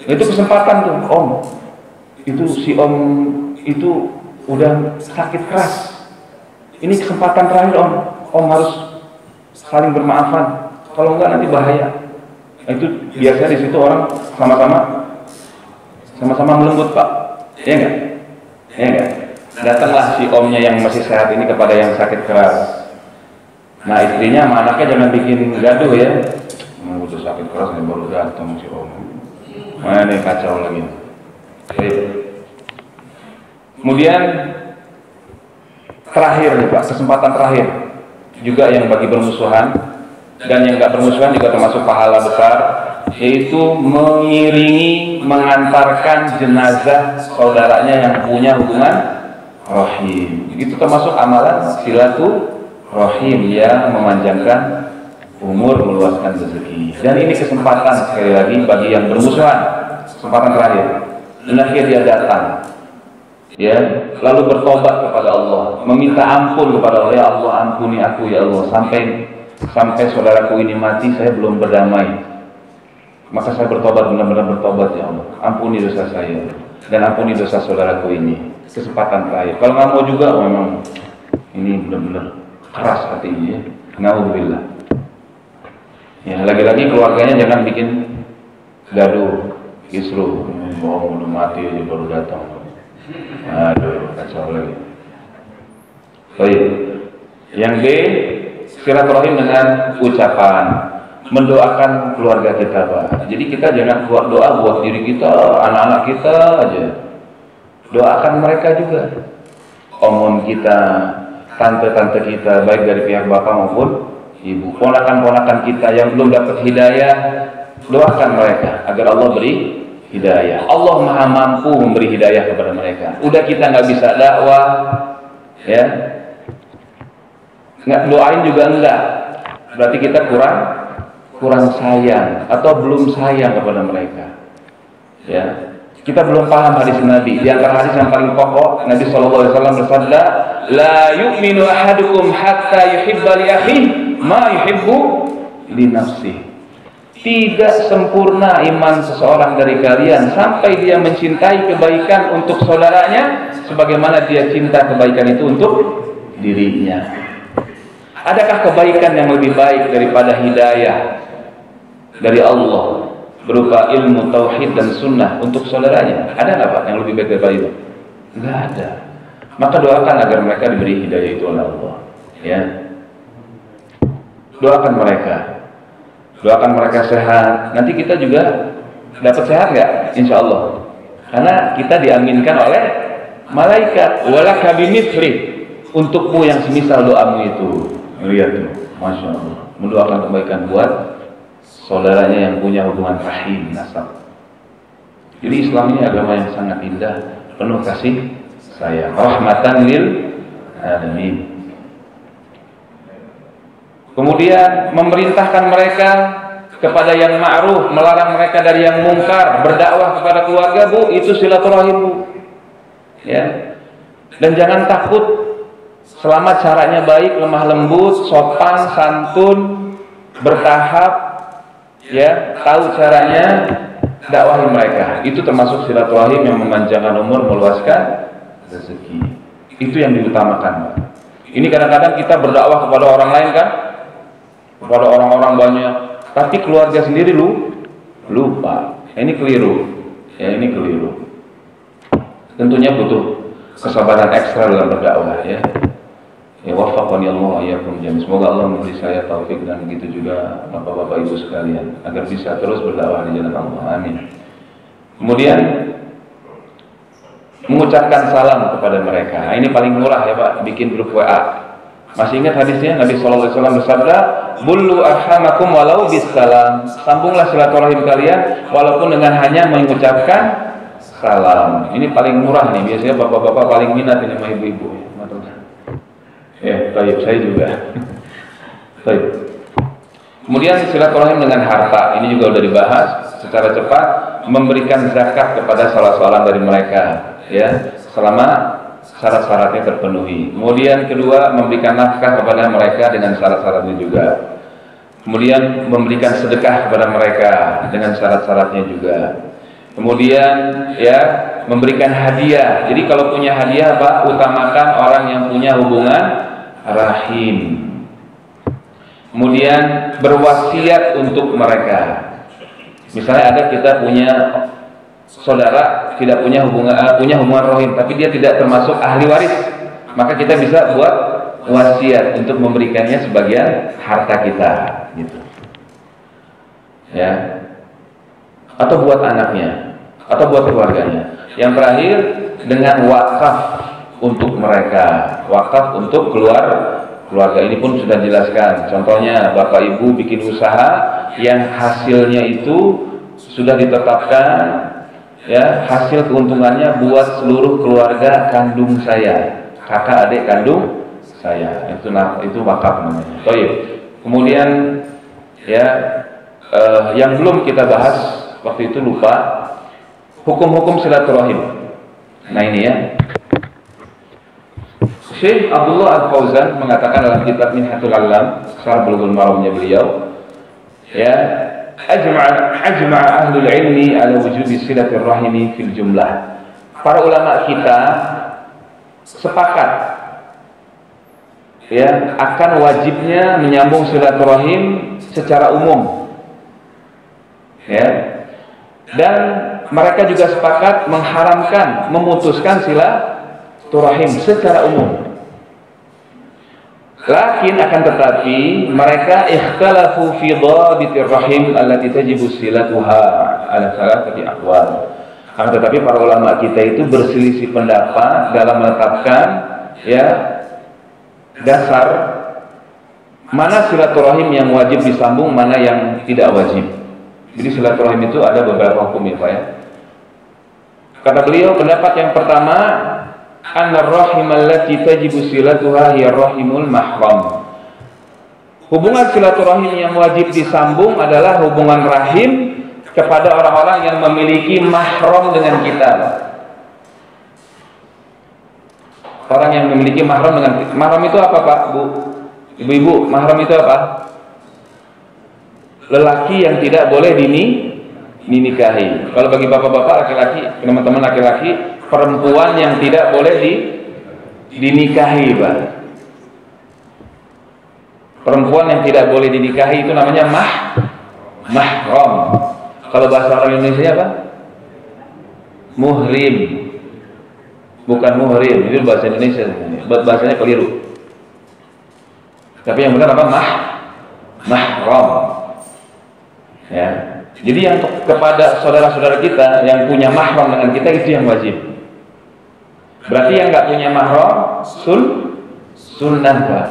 itu kesempatan tuh Om, itu si Om itu udah sakit keras, ini kesempatan terakhir Om harus saling bermaafan, kalau enggak nanti bahaya. Itu biasanya di situ orang sama-sama melembut Pak, ya enggak? Ya enggak? Datanglah si omnya yang masih sehat ini kepada yang sakit keras. Nah istrinya sama anaknya jangan bikin gaduh ya. Udah sakit keras nih baru datang si om. Mana nih kacau lagi. Baik. Kemudian terakhir nih Pak, kesempatan terakhir juga yang bagi bermusuhan dan yang nggak bermusuhan juga termasuk pahala besar, yaitu mengiringi, mengantarkan jenazah saudaranya yang punya hubungan rahim. Itu termasuk amalan silaturahim yang memanjangkan umur, meluaskan rezeki. Dan ini kesempatan sekali lagi bagi yang bermusuhan, kesempatan terakhir. Dan akhirnya dia datang, ya, lalu bertobat kepada Allah, meminta ampun kepada Allah, ya Allah ampuni aku ya Allah, sampai saudaraku ini mati saya belum berdamai, maka saya bertobat, benar-benar bertobat ya Allah, ampuni dosa saya dan ampuni dosa saudaraku ini. Kesempatan terakhir. Kalau nggak mau juga, memang ini benar-benar keras hatinya ya. Na'udzubillah. Ya lagi-lagi keluarganya jangan bikin gaduh, kisruh, bohong udah mati aja baru datang. Aduh kacau lagi. Baik. Yang B, silaturahim dengan ucapan, mendoakan keluarga kita, Pak. Jadi kita jangan buat doa buat diri kita, anak-anak kita aja. Doakan mereka juga. Omon kita, tante-tante kita, baik dari pihak bapak maupun ibu, ponakan-ponakan kita yang belum dapat hidayah, doakan mereka agar Allah beri hidayah. Allah Maha mampu memberi hidayah kepada mereka. Udah kita nggak bisa dakwah, ya, nggak doain juga enggak. Berarti kita kurang sayang atau belum sayang kepada mereka. Ya, kita belum paham hadis Nabi. Di antara hadis yang paling pokok, Nabi SAW bersabda, "La yu'minu ahadukum hatta yuhibba li akhihi ma yuhibbu li nafsihi." Tidak sempurna iman seseorang dari kalian sampai dia mencintai kebaikan untuk saudaranya sebagaimana dia cinta kebaikan itu untuk dirinya. Adakah kebaikan yang lebih baik daripada hidayah dari Allah berupa ilmu tauhid dan sunnah untuk saudaranya? Ada nggak Pak yang lebih baik daripada itu? Nggak ada. Maka doakan agar mereka diberi hidayah itu oleh Allah. Ya, doakan mereka sehat. Nanti kita juga dapat sehat nggak? Insya Allah. Karena kita diaminkan oleh malaikat. Walaka bimithli, untukmu yang semisal doamu itu. Lihat tuh, masya Allah. Mendoakan kebaikan buat saudaranya yang punya hubungan rahim nasab. Jadi Islam ini agama yang sangat indah, penuh kasih sayang, rahmatan lil alamin. Kemudian memerintahkan mereka kepada yang ma'ruf, melarang mereka dari yang mungkar, berdakwah kepada keluarga, Bu, itu silaturahim, Bu. Ya. Dan jangan takut selama caranya baik, lemah lembut, sopan, santun, bertahap, ya, tahu caranya, dakwahi mereka. Itu termasuk silaturahim yang memanjangkan umur, meluaskan rezeki. Itu yang diutamakan. Ini kadang-kadang kita berdakwah kepada orang lain kan, kepada orang-orang banyak, tapi keluarga sendiri lupa. Ini keliru. Ya, ini keliru. Tentunya butuh kesabaran ekstra dalam berdakwah, ya. Ya, wafaqani Allah iyyakum jami'an. Semoga Allah memberi saya taufik dan begitu juga Bapak-bapak Ibu sekalian agar bisa terus berdakwah di jalan Allah. Amin. Kemudian mengucapkan salam kepada mereka. Nah, ini paling murah ya Pak, bikin grup WA. Masih ingat hadisnya Nabi SAW bersabda, "Bullu arhamakum walau bisalam." Sambunglah silaturahim kalian walaupun dengan hanya mengucapkan salam. Ini paling murah nih. Biasanya bapak-bapak paling minat ini sama ibu-ibu. Ya, baik, saya juga. Baik. Kemudian silaturahim dengan harta. Ini juga sudah dibahas secara cepat. Memberikan zakat kepada salah seorang dari mereka, ya, selama syarat-syaratnya terpenuhi. Kemudian kedua, memberikan nafkah kepada mereka dengan syarat-syaratnya juga. Kemudian memberikan sedekah kepada mereka dengan syarat-syaratnya juga. Kemudian, ya, memberikan hadiah. Jadi kalau punya hadiah, Pak, utamakan orang yang punya hubungan rahim. Kemudian berwasiat untuk mereka. Misalnya ada kita punya saudara tidak punya hubungan rahim, tapi dia tidak termasuk ahli waris, maka kita bisa buat wasiat untuk memberikannya sebagian harta kita, gitu. Ya. Atau buat anaknya, atau buat keluarganya. Yang terakhir dengan wakaf untuk mereka, wakaf untuk keluarga. Ini pun sudah dijelaskan. Contohnya Bapak Ibu bikin usaha yang hasilnya itu sudah ditetapkan, ya, hasil keuntungannya buat seluruh keluarga kandung saya, kakak adik kandung saya. Itu wakaf namanya. Baik. Kemudian, ya, yang belum kita bahas waktu itu lupa, hukum-hukum silaturahim. Nah ini ya, Syekh Abdullah Al-Fauzan mengatakan dalam kitab Minhatul Alam, Syarh Bulughul Maramnya beliau, ya, ajma'a ahlul ilmi ala wujubi silaturahimi fil jumlah. Para ulama kita sepakat, ya, akan wajibnya menyambung silaturahim secara umum, ya, dan mereka juga sepakat mengharamkan, memutuskan silaturahim secara umum. Lakin akan tetapi mereka ikhtalafu fi dhabitir rahim allati tajibu silatuha ala salatati aqwal. Akan tetapi para ulama kita itu berselisih pendapat dalam menetapkan ya dasar mana silaturahim yang wajib disambung, mana yang tidak wajib. Jadi silaturahim itu ada beberapa hukum ya Pak ya. Kata beliau pendapat yang pertama, anna rahim allati tajibu silatuha hiya rahimul mahram. Hubungan silaturahim yang wajib disambung adalah hubungan rahim kepada orang-orang yang memiliki mahram dengan kita. Orang yang memiliki mahram dengan kita. Mahram itu apa Pak, Bu? Ibu-ibu, mahram itu apa? Lelaki yang tidak boleh dinikahi. Kalau bagi bapak-bapak laki-laki, teman-teman laki-laki, perempuan yang tidak boleh dinikahi, Pak. Perempuan yang tidak boleh dinikahi itu namanya mahram. Kalau bahasa orang Indonesia apa? Muhrim. Bukan muhrim, itu bahasa Indonesia sebenarnya. Bahasanya keliru. Tapi yang benar apa? Mahram. Ya. Jadi yang kepada saudara-saudara kita yang punya mahram dengan kita itu yang wajib. Berarti yang nggak punya mahram sunnah, Pak.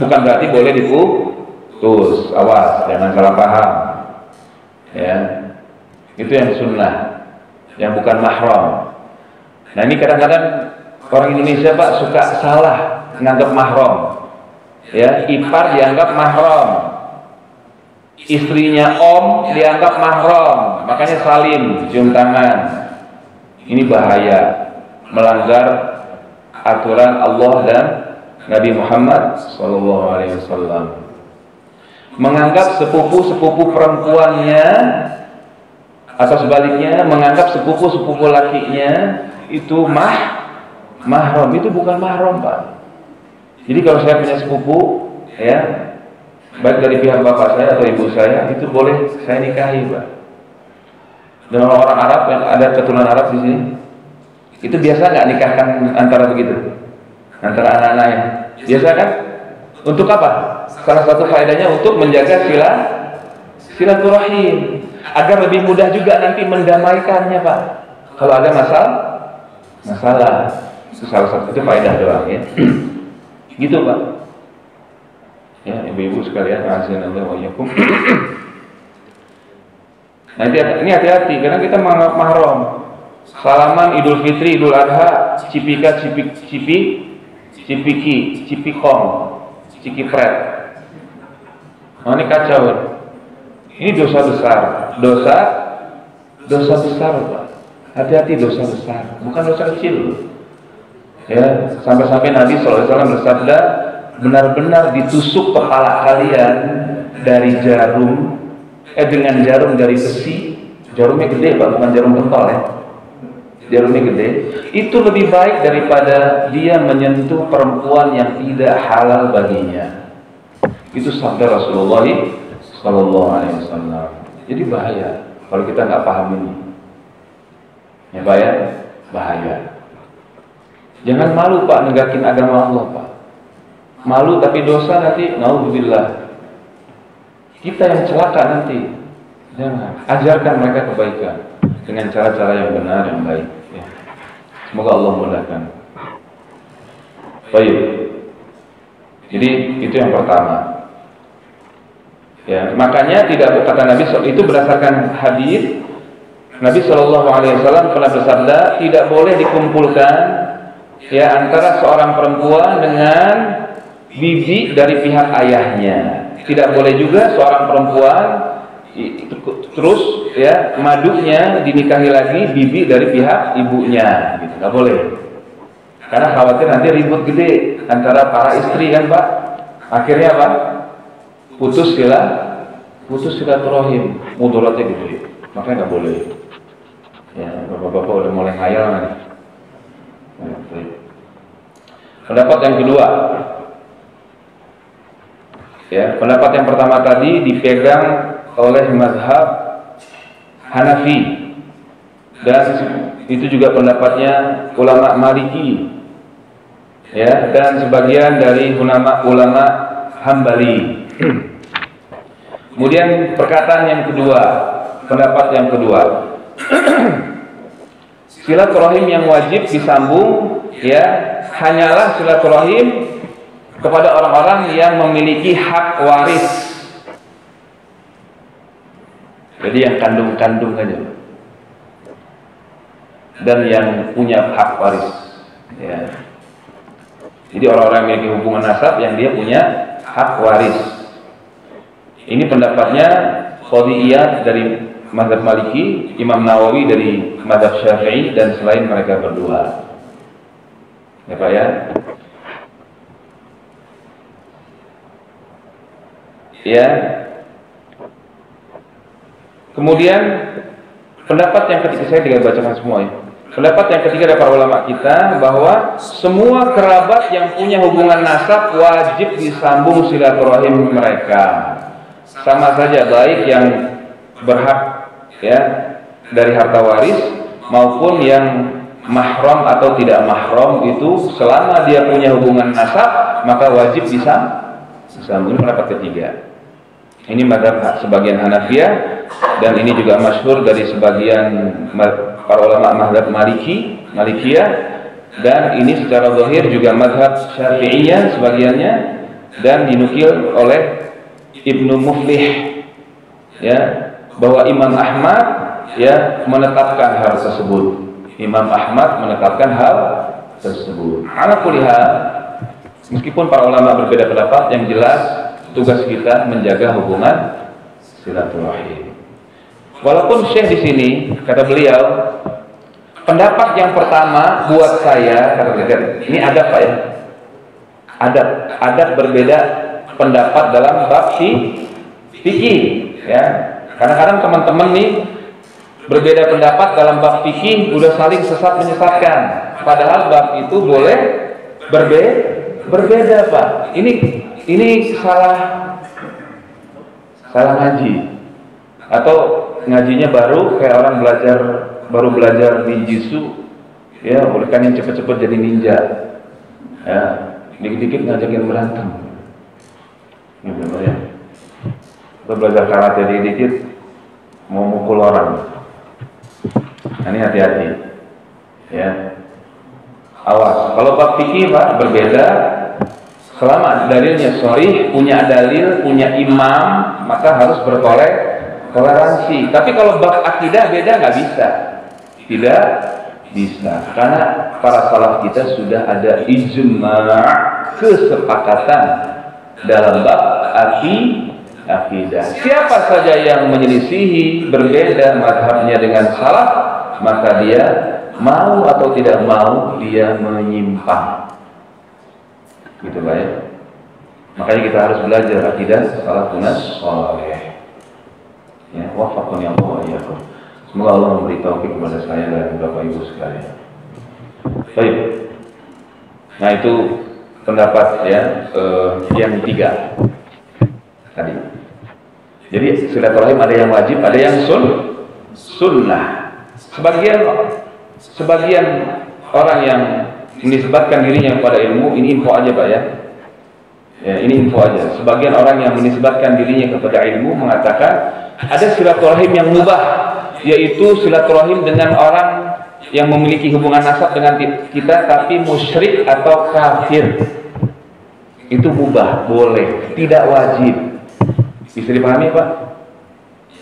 Bukan berarti boleh diputus. Awas, jangan salah paham. Ya. Itu yang sunnah, yang bukan mahram. Nah ini kadang-kadang orang Indonesia Pak suka salah menganggap mahram. Ya, ipar dianggap mahram, istrinya om dianggap mahram, makanya salim, cium tangan. Ini bahaya, melanggar aturan Allah dan Nabi Muhammad SAW. Menganggap sepupu-sepupu perempuannya atau sebaliknya menganggap sepupu-sepupu lakinya itu mahram, itu bukan mahram, Pak. Jadi kalau saya punya sepupu, ya, baik dari pihak bapak saya atau ibu saya, itu boleh saya nikahi, Pak. Dan orang Arab yang ada keturunan Arab di sini, itu biasa nggak nikahkan antara begitu, antara anak-anaknya? Biasa kan? Untuk apa? Salah satu faedahnya untuk menjaga silaturahim, agar lebih mudah juga nanti mendamaikannya, Pak. Kalau ada masalah, itu salah satu itu faedah doang, ya. Gitu Pak. Ya ibu-ibu sekalian, azanallahu wa iyyakum. Nah ini hati-hati karena kita mahram. Salaman Idul Fitri, Idul Adha, cipika, cipiki, cipikong, cikipret. Nah ini kacau. Ini dosa besar. Dosa besar Pak. Hati-hati, dosa besar, bukan dosa kecil. Ya, sampai-sampai Nabi SAW bersabda, benar-benar ditusuk kepala kalian dari jarum, dengan jarum dari besi. Jarumnya gede Pak, bukan jarum pentol ya. Jarumnya gede. Itu lebih baik daripada dia menyentuh perempuan yang tidak halal baginya. Itu sabda Rasulullah SAW. Jadi bahaya kalau kita nggak paham ini. Ya bahaya. Jangan malu Pak negakin agama Allah Pak. Malu tapi dosa nanti, naudzubillah. Kita yang celaka nanti. Jangan. Ajarkan mereka kebaikan dengan cara-cara yang benar, yang baik. Ya. Semoga Allah mudahkan. Baik. Jadi itu yang pertama. Ya, makanya tidak, kata Nabi itu berdasarkan hadis Nabi SAW pernah bersabda, tidak boleh dikumpulkan ya antara seorang perempuan dengan bibi dari pihak ayahnya. Tidak boleh juga seorang perempuan terus ya madunya dinikahi lagi bibi dari pihak ibunya, gitu. Nggak boleh. Karena khawatir nanti ribut gede antara para istri kan Pak. Akhirnya apa? Putus silaturahim, mudaratnya gede. Makanya nggak boleh. Ya, bapak-bapak udah mulai ngayal nih. Pendapat yang kedua, ya, pendapat yang pertama tadi dipegang oleh mazhab Hanafi dan itu juga pendapatnya ulama Maliki. ya, dan sebagian dari ulama Hambali. Kemudian perkataan yang kedua, pendapat yang kedua, silaturahim yang wajib disambung, ya, hanyalah silaturahim kepada orang-orang yang memiliki hak waris. Jadi yang kandung-kandung aja, dan yang punya hak waris, ya. Jadi orang-orang yang memiliki hubungan nasab yang dia punya hak waris. Ini pendapatnya Qadiyah dari mazhab Maliki, Imam Nawawi dari mazhab Syafi'i, dan selain mereka berdua. Ya Pak ya. Ya. Kemudian pendapat yang ketiga, saya tidak bacakan semua ya. Pendapat yang ketiga dari para ulama kita bahwa semua kerabat yang punya hubungan nasab wajib disambung silaturahim mereka. Sama saja baik yang berhak, ya, dari harta waris maupun yang mahram atau tidak mahram, itu selama dia punya hubungan nasab maka wajib disambung. Ini pendapat ketiga. Ini mazhab sebagian Hanafiyah, dan ini juga masyhur dari sebagian para ulama mazhab Malikiyah, dan ini secara zahir juga mazhab Syafi'iyah sebagiannya, dan dinukil oleh Ibnu Muflih, ya, bahwa Imam Ahmad, ya, menetapkan hal tersebut. Imam Ahmad menetapkan hal tersebut. Ala kulli hal, meskipun para ulama berbeda pendapat, yang jelas tugas kita menjaga hubungan silaturahim. Walaupun Syekh di sini kata beliau, pendapat yang pertama buat saya, kata beliau, ini adab Pak ya, adab berbeda pendapat dalam bab fikih, ya. Kadang-kadang teman-teman nih berbeda pendapat dalam bab fikih, udah saling sesat menyesatkan, padahal bab itu boleh berbeda Pak. Ini salah ngaji, atau ngajinya baru kayak orang baru belajar ninjutsu, ya, oleh kan yang cepet-cepet jadi ninja, ya, dikit-dikit ngajakin berantem, gitu ya. Kita belajar karate dikit-dikit mau mukul orang. Nah, ini hati-hati, ya. Awas, kalau bab fikih Pak berbeda. Selama dalilnya sharih, punya dalil, punya imam, maka harus bertoleransi. Tapi kalau bab akidah beda, nggak bisa. Tidak bisa. Karena para salaf kita sudah ada ijma', kesepakatan dalam bab akidah. Siapa saja yang menyelisihi, berbeda mazhabnya dengan salaf, maka dia mau atau tidak mau, dia menyimpang. Gitu Pak ya. Makanya kita harus belajar akidah salafun shalih. Ya, wafaqani Allah wa iyyakum. Semoga Allah memberi taufik kepada saya dan Bapak Ibu sekalian. Baik. Nah, itu pendapat ya yang tiga tadi. Jadi silaturahim ada yang wajib, ada yang sunnah. Sebagian orang yang menisbatkan dirinya kepada ilmu, ini info aja Pak ya. Ya, ini info aja. Sebagian orang yang menisbatkan dirinya kepada ilmu mengatakan ada silaturahim yang mubah, yaitu silaturahim dengan orang yang memiliki hubungan nasab dengan kita tapi musyrik atau kafir. Itu mubah, boleh, tidak wajib. Bisa dipahami Pak?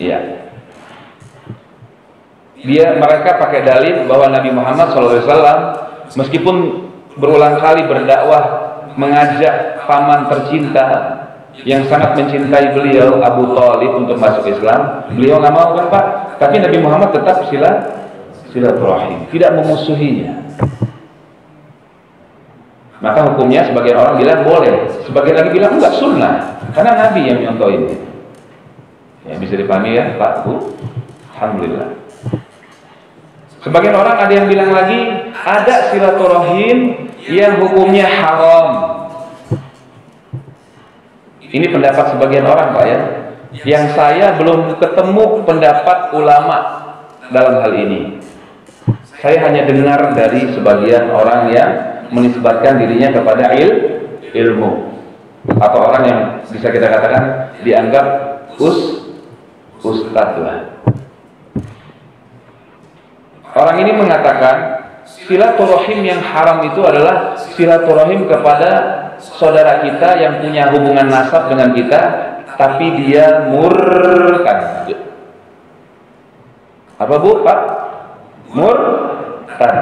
Iya. Mereka pakai dalil bahwa Nabi Muhammad SAW meskipun berulang kali berdakwah mengajak paman tercinta yang sangat mencintai beliau, Abu Thalib, untuk masuk Islam, beliau nggak mau kan Pak? Tapi Nabi Muhammad tetap silaturahim, tidak memusuhinya. Maka hukumnya sebagian orang bilang boleh, sebagian lagi bilang enggak, sunnah, karena Nabi yang nyontohin. Ya, bisa dipahami ya Pak Bu? Alhamdulillah. Sebagian orang ada yang bilang lagi ada silaturahim yang hukumnya haram. Ini pendapat sebagian orang Pak ya. Yang saya belum ketemu pendapat ulama dalam hal ini. Saya hanya dengar dari sebagian orang yang menisbatkan dirinya kepada ilmu, atau orang yang bisa kita katakan dianggap ustadz lah. Orang ini mengatakan silaturahim yang haram itu adalah silaturahim kepada saudara kita yang punya hubungan nasab dengan kita, tapi dia murtad. Apa bu, Pak? Murtad.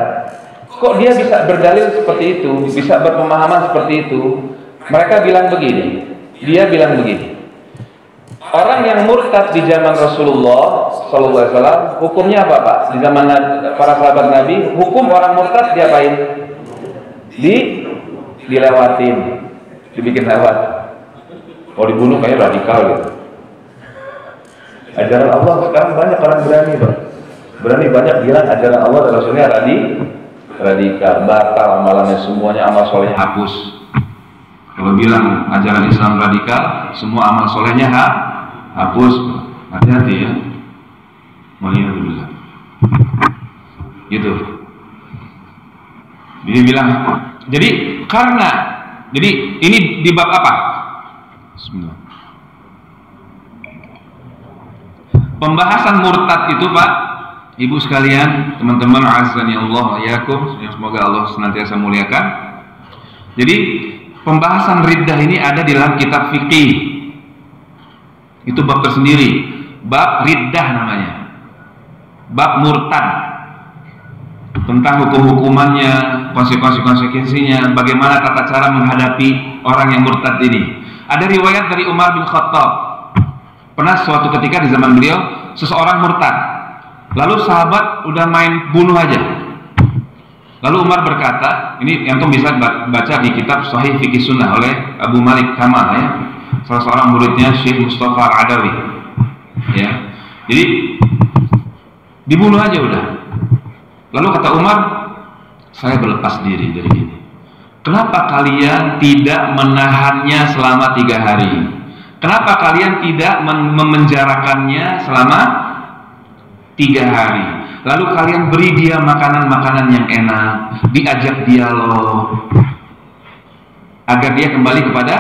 Kok dia bisa berdalil seperti itu, bisa berpemahaman seperti itu? Mereka bilang begini, dia bilang begini. Orang yang murtad di zaman Rasulullah SAW, hukumnya apa Pak? Di zaman para sahabat Nabi, hukum orang murtad diapain? Dilewatin, dibikin lewat. Kalau dibunuh kayak radikal gitu. Ajaran Allah sekarang banyak orang berani Pak. Berani banyak bilang ajaran Allah dan Rasulnya radikal, batal amalannya semuanya, amal solehnya hapus. Kalau bilang ajaran Islam radikal, semua amal solehnya hapus. Hati-hati ya. Waliyahulillah. Gitu. Jadi bilang, jadi ini di bab apa? Bismillah. Pembahasan murtad itu Pak, Ibu sekalian, teman-teman azani Allah wa iyyakum, semoga Allah senantiasa muliakan. Jadi pembahasan riddah ini ada di dalam kitab fikih. Itu bab tersendiri, bab riddah namanya, bab murtad, tentang hukum-hukumannya, konsekuensinya, bagaimana tata cara menghadapi orang yang murtad ini. Ada riwayat dari Umar bin Khattab, pernah suatu ketika di zaman beliau seseorang murtad, lalu sahabat udah main bunuh aja. Lalu Umar berkata, ini yang kamu bisa baca di kitab Sahih Fikih Sunnah oleh Abu Malik Kamal ya, salah seorang muridnya Syekh Mustafa Al-Adawi ya. Jadi dibunuh aja udah. Lalu kata Umar, saya berlepas diri dari ini. Kenapa kalian tidak menahannya selama 3 hari? Kenapa kalian tidak memenjarakannya selama 3 hari? Lalu kalian beri dia makanan-makanan yang enak, diajak dialog, agar dia kembali kepada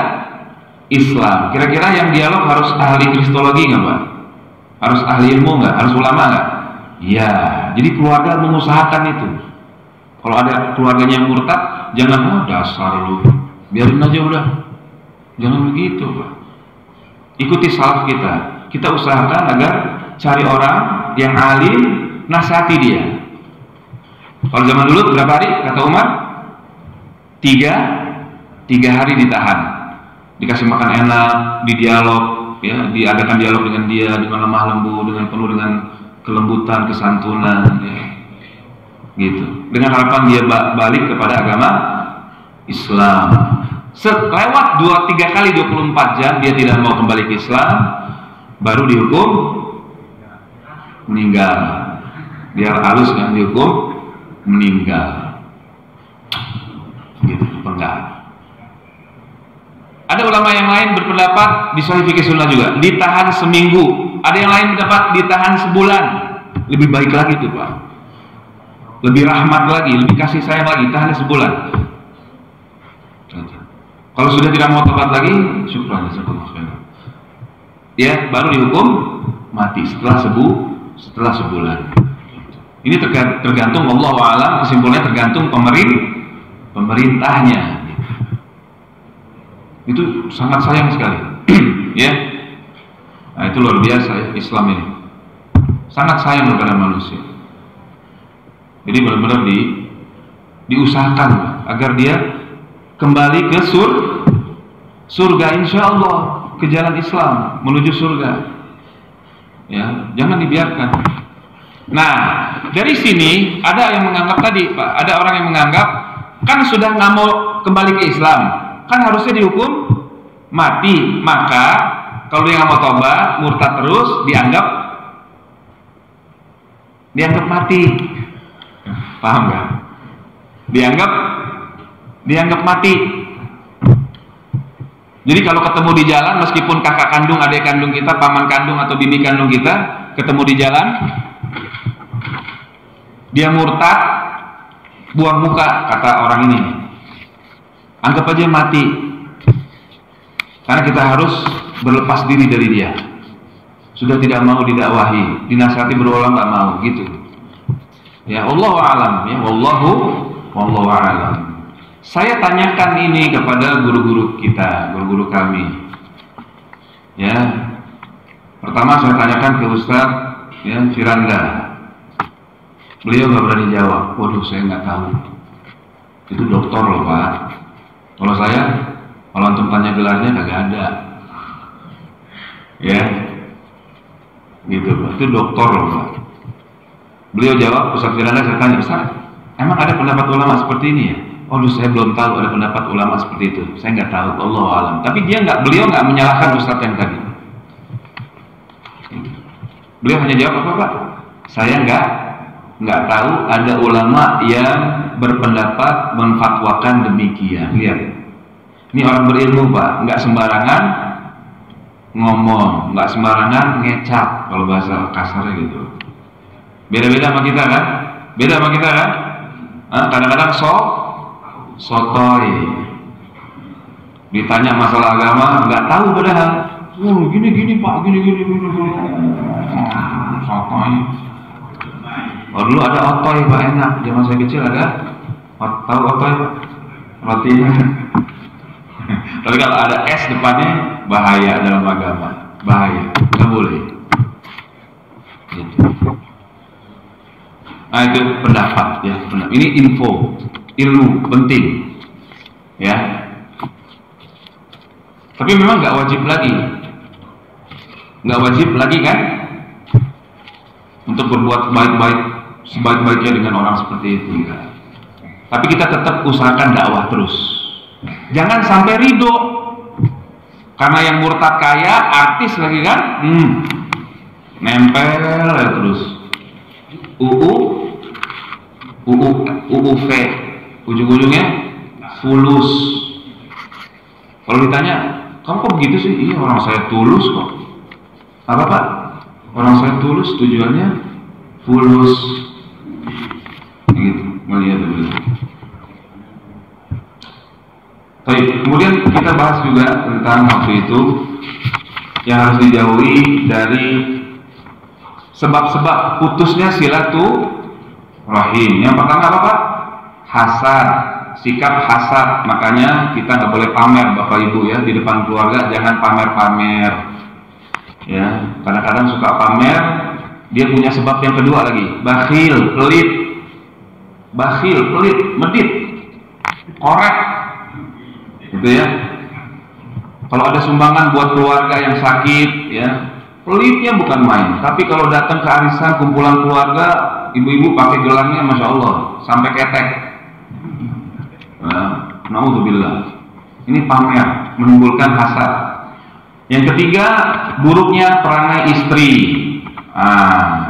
Islam. Kira-kira yang dialog harus ahli kristologi nggak Pak? Harus ahli ilmu nggak? Harus ulama nggak? Ya, jadi keluarga mengusahakan itu. Kalau ada keluarganya yang murtad, jangan dasar lu, biarin aja udah. Jangan begitu Pak. Ikuti salaf kita. Kita usahakan agar cari orang yang alim, nasihati dia. Kalau zaman dulu berapa hari? Kata Umar, 3 hari ditahan, dikasih makan enak, didialog, ya, diadakan dialog dengan dia dengan lemah lembut, dengan penuh dengan kelembutan, kesantunan, ya. Gitu. Dengan harapan dia balik kepada agama Islam. Lewat 2-3 kali 24 jam dia tidak mau kembali ke Islam, baru dihukum meninggal. Biar halus kan, dihukum meninggal. Gitu, penggal. Ada ulama yang lain berpendapat di Sahih Fikih Sunnah juga ditahan seminggu. Ada yang lain berpendapat ditahan sebulan. Lebih baik lagi itu Pak. Lebih rahmat lagi, lebih kasih sayang lagi, tahan sebulan. Kalau sudah tidak mau tobat lagi, syukran, ya baru dihukum mati setelah sebulan. Ini tergantung Allah a'lam, kesimpulannya tergantung pemerintahnya. Itu sangat sayang sekali, ya. Nah, itu luar biasa ya, Islam ini sangat sayang kepada manusia. Jadi benar-benar diusahakan agar dia kembali ke surga insya Allah, ke jalan Islam menuju surga. Ya, jangan dibiarkan. Nah, dari sini ada yang menganggap tadi, Pak, ada orang yang menganggap kan sudah nggak mau kembali ke Islam, kan harusnya dihukum mati. Maka kalau dia nggak mau tobat, murtad terus, dianggap mati. Paham nggak? Dianggap mati. Jadi kalau ketemu di jalan, meskipun kakak kandung, adik kandung kita, paman kandung atau bibi kandung kita ketemu di jalan, dia murtad, buang muka, kata orang ini. Anggap aja mati. Karena kita harus berlepas diri dari dia. Sudah tidak mau didakwahi, dinasihati berulang nggak mau gitu. Ya Allahu a'lam, ya wallahu a'lam. Saya tanyakan ini kepada guru-guru kita, guru-guru kami. Ya. Pertama saya tanyakan ke Ustadz ya Firanda. Beliau nggak berani jawab. Waduh, saya nggak tahu. Itu dokter loh Pak. Kalau saya, kalau antum tanya gelarnya kagak ada. Ya, gitu Pak. Itu dokter loh Pak. Beliau jawab, Ustadz Firanda, saya tanya, Ustadz, emang ada pendapat ulama seperti ini ya? Waduh, saya belum tahu ada pendapat ulama seperti itu. Saya nggak tahu, Allahu a'lam. Tapi beliau nggak menyalahkan Ustadz yang tadi. Beliau hanya jawab apa Pak? Saya nggak tahu ada ulama yang berpendapat memfatwakan demikian. Lihat, ini orang berilmu Pak, nggak sembarangan ngomong, nggak sembarangan ngecap kalau bahasa kasarnya gitu. Beda-beda sama kita kan? Beda sama kita kan? Kadang-kadang sotoy. Ditanya masalah agama nggak tahu padahal. Gini Pak, gini. Sotoy. Oh dulu ada otoy Pak, enak. Zaman saya kecil ada. Tahu otoy Pak? Rotinya. Tapi kalau ada S depannya bahaya dalam agama. Bahaya, nggak boleh. Gitu. Nah itu pendapat ya. Ini info, ilmu penting. Ya. Tapi memang nggak wajib lagi. Nggak wajib lagi kan untuk berbuat baik-baik sebaik-baiknya dengan orang seperti itu ya. Tapi kita tetap usahakan dakwah terus, jangan sampai ridho karena yang murtad kaya artis lagi kan, nempel ya terus UUV ujung-ujungnya fulus. Kalau ditanya, kamu kok begitu sih? Iya, orang saya tulus kok. Apa Pak? Orang saya tulus, tujuannya fulus. Gitu, melihat dulu. Baik, kemudian kita bahas juga tentang waktu itu yang harus dijauhi dari sebab-sebab putusnya silaturahim. Yang pertama apa Pak? Hasad, sikap hasad. Makanya kita nggak boleh pamer Bapak Ibu ya di depan keluarga, jangan pamer-pamer. Ya, kadang-kadang suka pamer. Dia punya sebab yang kedua lagi, bakhil, pelit, medit, korek, gitu ya. Kalau ada sumbangan buat keluarga yang sakit, ya, pelitnya bukan main. Tapi kalau datang ke arisan kumpulan keluarga, ibu-ibu pakai gelangnya, masya Allah, sampai ketek. Naudzubillah. Ini pamer, menimbulkan hasad. Yang ketiga, buruknya perangai istri.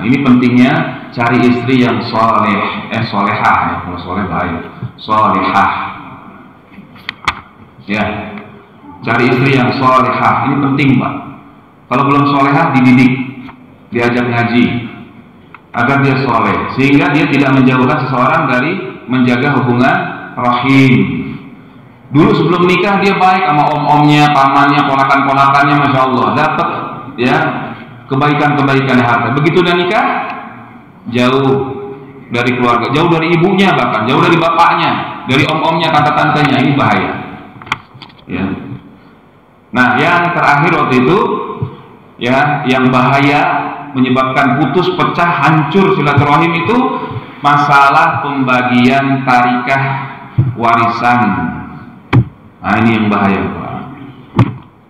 Ini pentingnya cari istri yang solehah ya. Kalau soleh bahaya, solehah. Ya, cari istri yang solehah. Ini penting Pak. Kalau belum solehah, dididik, diajak ngaji, agar dia soleh, sehingga dia tidak menjauhkan seseorang dari menjaga hubungan rahim. Dulu sebelum nikah dia baik sama om-omnya, pamannya, ponakan-ponakannya, masya Allah, dapat ya kebaikan-kebaikan harta. Begitu udah nikah, jauh dari keluarga, jauh dari ibunya, bahkan jauh dari bapaknya, dari om-omnya, tante-tantenya. Ini bahaya. Ya. Nah, yang terakhir waktu itu, ya, yang bahaya menyebabkan putus, pecah, hancur silaturahim itu masalah pembagian tarikah warisan. Nah ini yang bahaya Pak.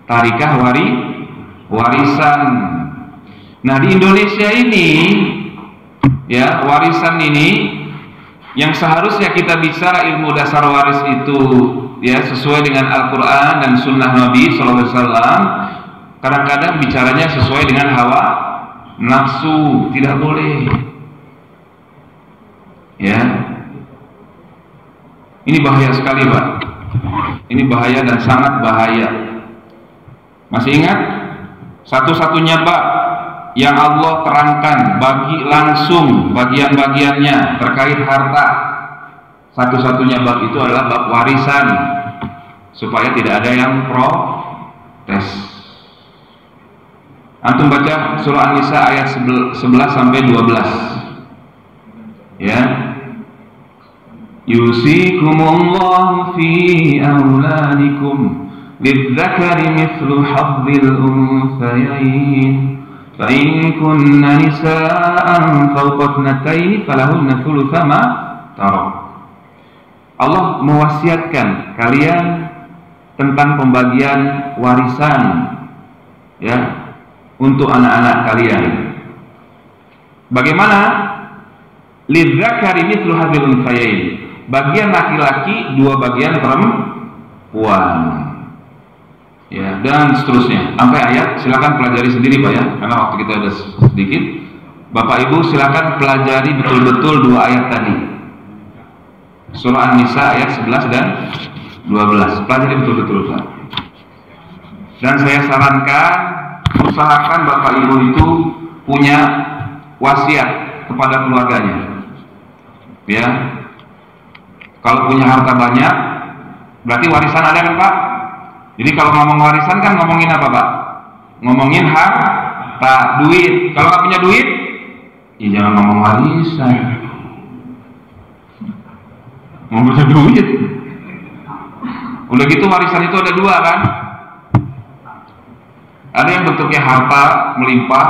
Tarikah warisan. Nah di Indonesia ini ya, warisan ini yang seharusnya kita bicara ilmu dasar waris itu ya sesuai dengan Al-Quran dan Sunnah Nabi SAW. Kadang-kadang bicaranya sesuai dengan hawa nafsu, tidak boleh. Ya, ini bahaya sekali Pak. Ini bahaya dan sangat bahaya. Masih ingat? Satu-satunya bab yang Allah terangkan bagi langsung bagian-bagiannya terkait harta. Satu-satunya bab itu adalah bab warisan. supaya tidak ada yang protes. Antum baca surah An-Nisa ayat 11 sampai 12. Ya. Yusikumullahu fi auladikum lidzakari mithlu hazzil unthayain fa in kunna nisaan fawqa ithnatayn falahunna thulutsu ma tarak. Allah mewasiatkan kalian tentang pembagian warisan, ya, untuk anak-anak kalian. Bagaimana? Lidzakari mithlu hadzil unthayain. Bagian laki-laki 2 bagian perempuan. Ya, dan seterusnya sampai ayat. Silakan pelajari sendiri Pak ya, karena waktu kita ada sedikit. Bapak Ibu silakan pelajari betul-betul 2 ayat tadi. Surah An-Nisa ayat 11 dan 12. Pelajari betul-betul Pak. Dan saya sarankan usahakan Bapak Ibu itu punya wasiat kepada keluarganya. Ya. Kalau punya harta banyak berarti warisan ada kan Pak? Jadi kalau ngomong warisan kan ngomongin apa Pak? Ngomongin harta, duit. Kalau nggak punya duit, ya jangan ngomong warisan. Ngomong punya duit. Udah gitu warisan itu ada 2 kan? Ada yang bentuknya harta melimpah,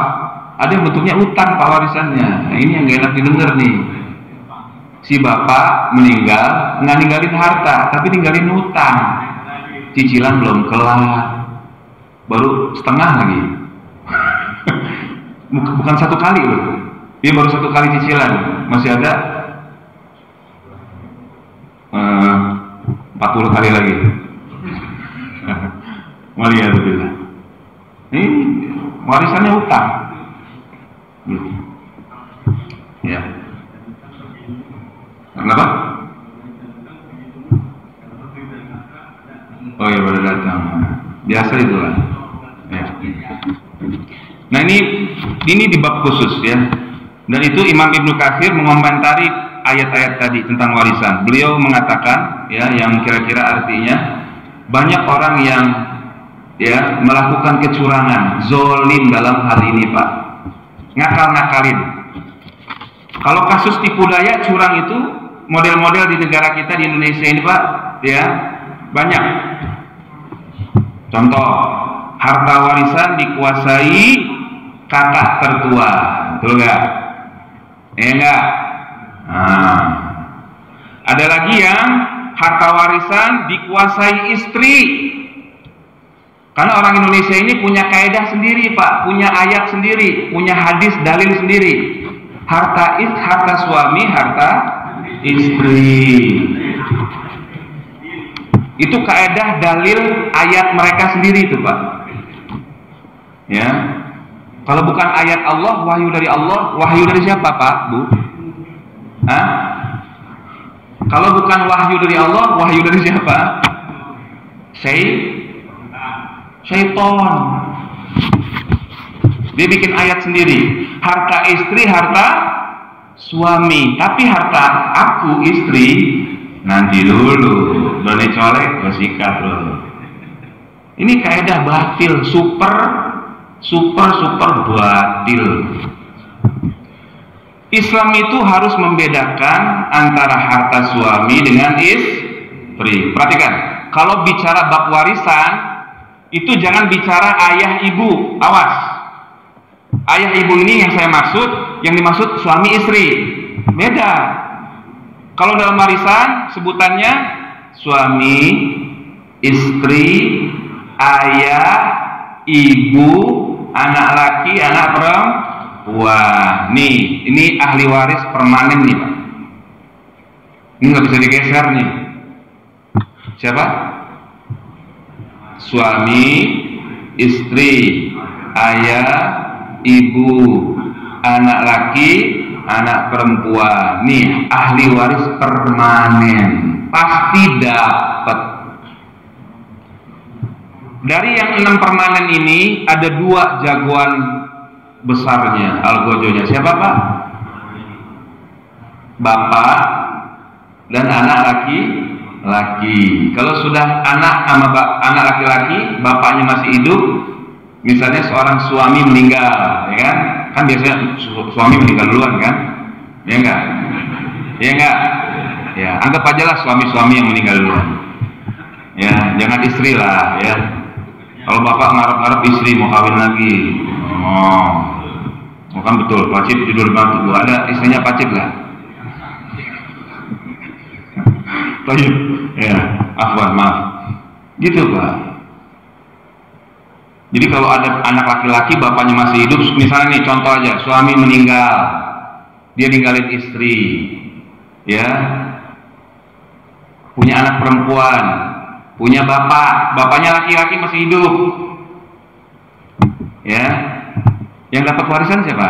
ada yang bentuknya utang Pak warisannya. Nah, ini yang gak enak didengar nih. Si bapak meninggal, nggak ninggalin harta, tapi ninggalin utang. Cicilan belum kelar, baru setengah lagi. Bukan 1 kali loh, dia baru 1 kali cicilan, masih ada 40 kali lagi. Waliyadzubillah. Ini warisannya utang. Ya. Kenapa? Oh ya, baru datang. Biasa itulah. Ya. Nah ini di bab khusus ya. Dan itu Imam Ibnu Katsir mengomentari ayat-ayat tadi tentang warisan. Beliau mengatakan ya, yang kira-kira artinya banyak orang yang ya melakukan kecurangan, zolim dalam hal ini Pak, ngakal-ngakalin. Kalau kasus tipu daya curang itu model-model di negara kita di Indonesia ini Pak, ya banyak. Contoh, harta warisan dikuasai kakak tertua, betul nggak? Enggak. Nah, ada lagi yang harta warisan dikuasai istri. Karena orang Indonesia ini punya kaidah sendiri Pak, punya ayat sendiri, punya hadis dalil sendiri. Harta suami, harta istri. Itu kaidah dalil ayat mereka sendiri itu Pak. Ya. Kalau bukan ayat Allah, wahyu dari Allah, wahyu dari siapa Pak, Bu? Hah? Kalau bukan wahyu dari Allah, wahyu dari siapa? Syaitan. Dia bikin ayat sendiri. Harta istri, harta suami. Tapi harta aku istri nanti dulu. Boleh colek, gue sikat dulu. Ini kaidah batil, super batil. Islam itu harus membedakan antara harta suami dengan istri. Perhatikan, kalau bicara bab warisan itu jangan bicara ayah ibu, awas. Ayah ibu ini yang saya maksud, yang dimaksud suami istri. Beda. Kalau dalam warisan sebutannya suami, istri, ayah, ibu, anak laki, anak perempuan. Nih, ini ahli waris permanen nih Pak. Ini nggak bisa digeser nih. Siapa? Suami, istri, ayah, ibu, anak laki, anak perempuan. Nih ahli waris permanen, pasti dapat. Dari yang 6 permanen ini ada 2 jagoan besarnya, algojonya. Siapa Pak? Bapak dan anak laki laki. Kalau sudah anak sama anak laki-laki, bapaknya masih hidup, misalnya seorang suami meninggal, ya kan? Kan biasanya suami meninggal duluan kan? Ya enggak? Ya enggak? Ya, anggap aja lah suami-suami yang meninggal duluan. Ya, jangan istri lah, ya. Kalau bapak ngarep-ngarep istri mau kawin lagi, kan betul, Pacit judul bantu ada istrinya Pacit lah. Tayyib, ya, afwan, maaf. Gitu Pak. Jadi kalau ada anak laki-laki bapaknya masih hidup, misalnya nih contoh aja, suami meninggal, dia ninggalin istri, ya, punya anak perempuan, punya bapaknya laki-laki masih hidup, ya, yang dapat warisan siapa?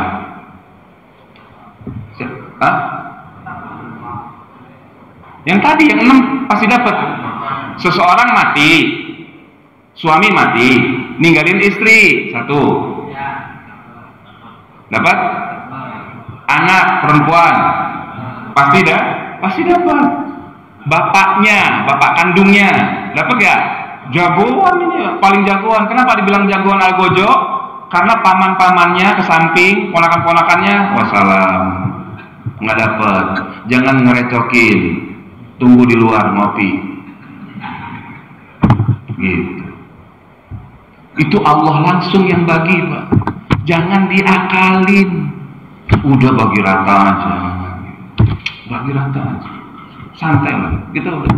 Hah? Yang tadi, yang 6 pasti dapat. Seseorang mati, suami mati, ninggalin istri 1, dapat. Anak perempuan pasti dapat. Bapaknya, bapak kandungnya dapat ya? Jagoan ini, paling jagoan. Kenapa dibilang jagoan Algojo? Karena paman-pamannya ke samping, ponakan-ponakannya wassalam, nggak dapat. Jangan ngerecokin, tunggu di luar ngopi gitu. Itu Allah langsung yang bagi Pak, jangan diakalin. Udah bagi rata aja, santai lah, kita udah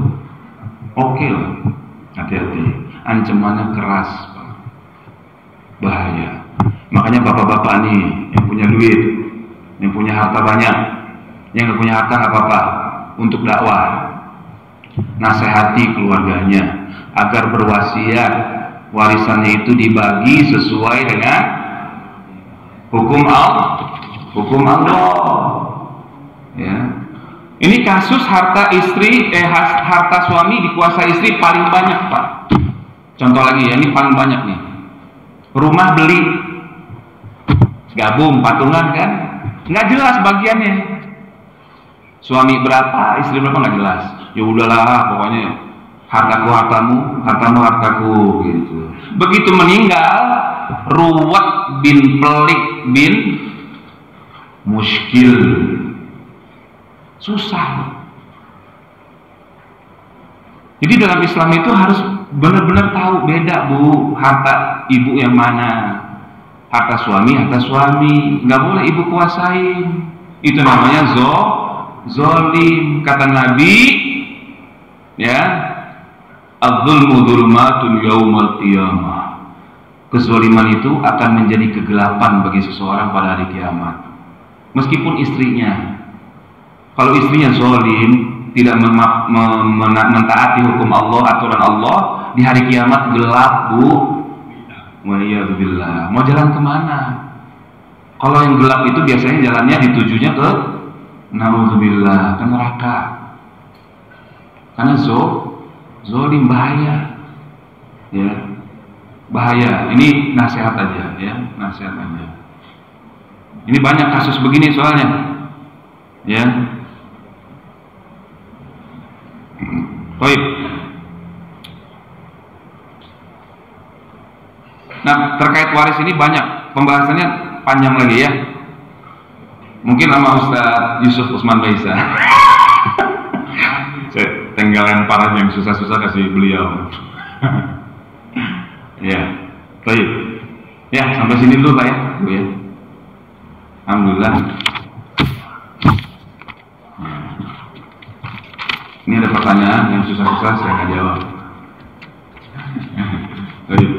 oke lah. Hati-hati, ancamannya keras Pak, bahaya. Makanya bapak-bapak nih yang punya duit, yang punya harta banyak, yang nggak punya harta nggak apa-apa, untuk dakwah nasihati keluarganya agar berwasiat warisannya itu dibagi sesuai dengan hukum Allah. Ya. Ini kasus harta suami dikuasai istri paling banyak Pak. Contoh lagi ya, ini paling banyak nih. Rumah beli, gabung patungan kan, nggak jelas bagiannya. Suami berapa, istri berapa nggak jelas. Ya udahlah, pokoknya hartaku hartamu, hartamu hartaku gitu. Begitu meninggal, ruwet bin pelik bin muskil, susah. Jadi dalam Islam itu harus benar-benar tahu beda Bu, harta ibu yang mana, harta suami, nggak boleh ibu kuasain. Itu namanya zolim. Kata Nabi, ya, az-zulmu dzulmatun yaumal qiyamah. Kezaliman itu akan menjadi kegelapan bagi seseorang pada hari kiamat. Meskipun istrinya, kalau istrinya zalim, tidak mentaati hukum Allah, aturan Allah, di hari kiamat gelap Bu. Waliyadzubillah. Mau jalan kemana? Kalau yang gelap itu biasanya jalannya ditujunya ke naudzubillah, ke neraka. Karena zalim bahaya, ya, bahaya. Ini nasihat aja, ya, nasihat aja. Ini banyak kasus begini soalnya, ya. Baik. Nah, terkait waris ini banyak pembahasannya, panjang lagi ya. Mungkin sama Ustaz Yusuf Usman Baisa. Saya tenggalan parah yang susah-susah kasih beliau. Ya, baik. Ya, sampai sini dulu Pak ya, Bu ya. Alhamdulillah. Ini ada pertanyaan yang susah-susah saya akan jawab. Baik.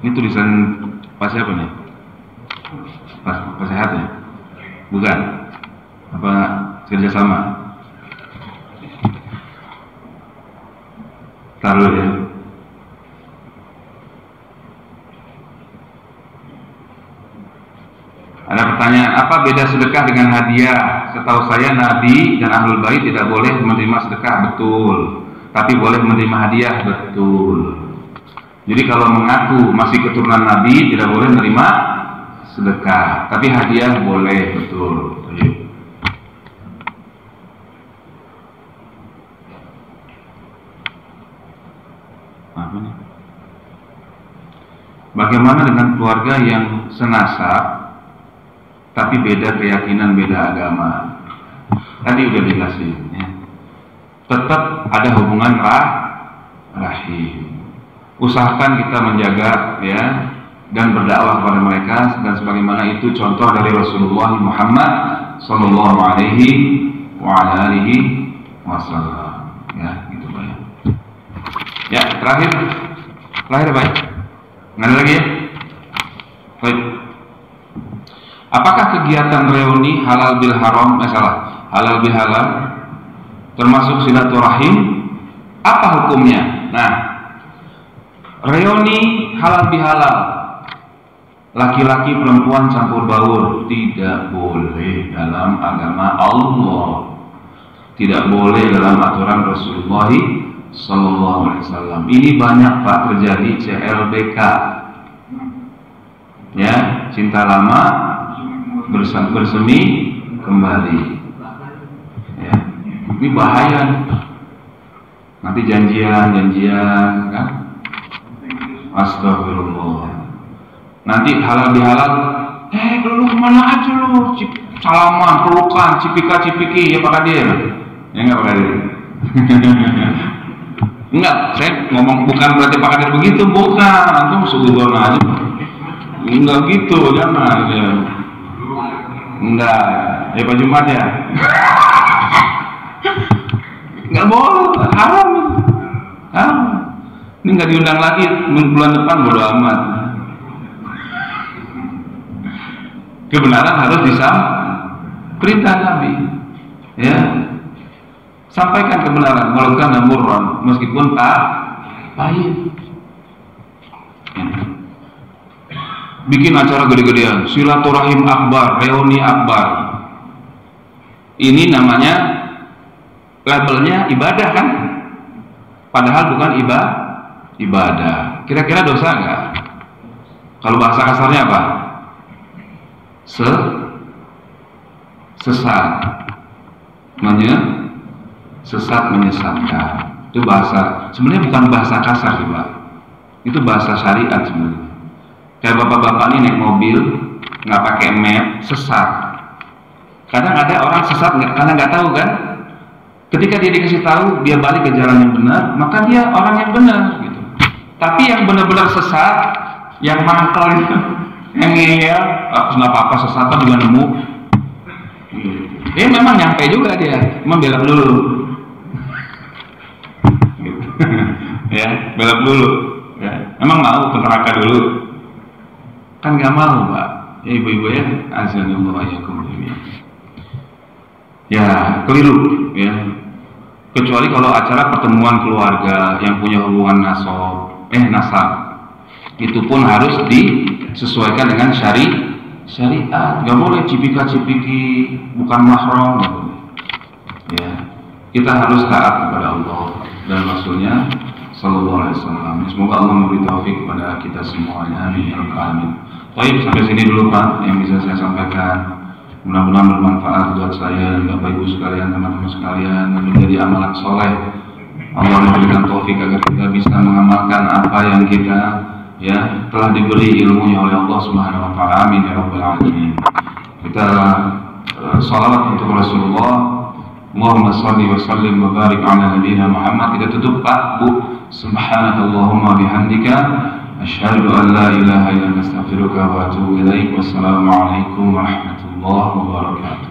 Ini tulisan Pak siapa nih? Pak Sehat ya? Bukan? Apa kerjasama? Taruh ya. Ada pertanyaan, apa beda sedekah dengan hadiah? Setahu saya Nabi dan Ahlul Bait tidak boleh menerima sedekah, betul. Tapi boleh menerima hadiah, betul. Jadi kalau mengaku masih keturunan Nabi tidak boleh menerima sedekah, tapi hadiah boleh, betul. Apa nih? Bagaimana dengan keluarga yang senasab tapi beda keyakinan, beda agama? Tadi udah dijelasin ya. Tetap ada hubungan rahim. Usahakan kita menjaga ya dan berdakwah kepada mereka, dan sebagaimana itu contoh dari Rasulullah Muhammad sallallahu alaihi wasallam ya, gitu Pak. Ya, terakhir baik. Nggak ada lagi ya? Baik. Apakah kegiatan reuni halal bil haram, halal bil halal termasuk silaturahim? Apa hukumnya? Nah, reuni halal bil halal, laki-laki perempuan campur baur, tidak boleh dalam agama Allah, tidak boleh dalam aturan Rasulullah Sallallahu Alaihi Wasallam. Ini banyak Pak terjadi CLBK, ya, cinta lama bersemi kembali. Ya, ini bahaya. Nanti janjian kan? Astagfirullah. Nanti halal bihalal, lu kemana aja lu? Salaman, pelukan, cipika-cipiki, ya Pak Kadir? Ya nggak Pak Kadir? Enggak, saya ngomong bukan berarti Pak Kadir begitu, bukan. Antum sudon aja. Enggak gitu, jangan. Ya. Enggak, ya Pak Jumat ya. Enggak boleh, haram. Ini nggak diundang lagi bulan depan, bodo amat. Kebenaran harus perintah Nabi, ya. Sampaikan kebenaran, walaupun murran, meskipun pahit. Ya. Bikin acara gede-gedean, silaturahim akbar, reuni akbar. Ini namanya labelnya ibadah kan? Padahal bukan ibadah. Kira-kira dosa nggak? Kalau bahasa kasarnya apa? Sesat menyesatkan. Itu bahasa, sebenarnya bukan bahasa kasar sih Pak. Itu bahasa syariat sebenarnya. Kayak bapak-bapak ini naik mobil nggak pakai map, sesat. Kadang ada orang sesat karena nggak tahu kan. Ketika dia dikasih tahu, dia balik ke jalan yang benar, maka dia orang yang benar gitu. Tapi yang benar-benar sesat, yang mangkal itu, yang ngeyel, nggak apa-apa sesat juga nemu. Dia memang nyampe juga dia, memang belok dulu. Gitu. Ya, belok dulu. Ya. Emang mau ke neraka dulu? Kan nggak mau, Pak. Ya ibu-ibu ya, azanillahu ayyakum. Ya, keliru. Ya. Kecuali kalau acara pertemuan keluarga yang punya hubungan nasab, itu pun harus disesuaikan dengan syariat. Nggak boleh cipika-cipiki, bukan mahram. Ya, kita harus taat kepada Allah dan Rasulnya Sallallahu Alaihi Wasallam. Semoga Allah memberi taufik kepada kita semuanya. Amin ya rabbal alamin. Baik, sampai sini dulu Pak yang bisa saya sampaikan. Mudah-mudahan bermanfaat buat saya dan Bapak Ibu sekalian, teman-teman sekalian, dan menjadi amalan soleh. Allah memberikan taufik agar kita bisa mengamalkan apa yang kita telah diberi ilmunya oleh Allah Subhanahu Wa Taala. Amin ya rabbal alamin. Kita salawat untuk Rasulullah. Allahumma shalli wa sallim wa barik ala nabiyyina Muhammad. Kita tutup Pak, Bu. Subhanakallahumma bihamdika asyhadu an la ilaha illa anta astaghfiruka wa atubu ilaik. Wassalamualaikum warahmatullahi wabarakatuh.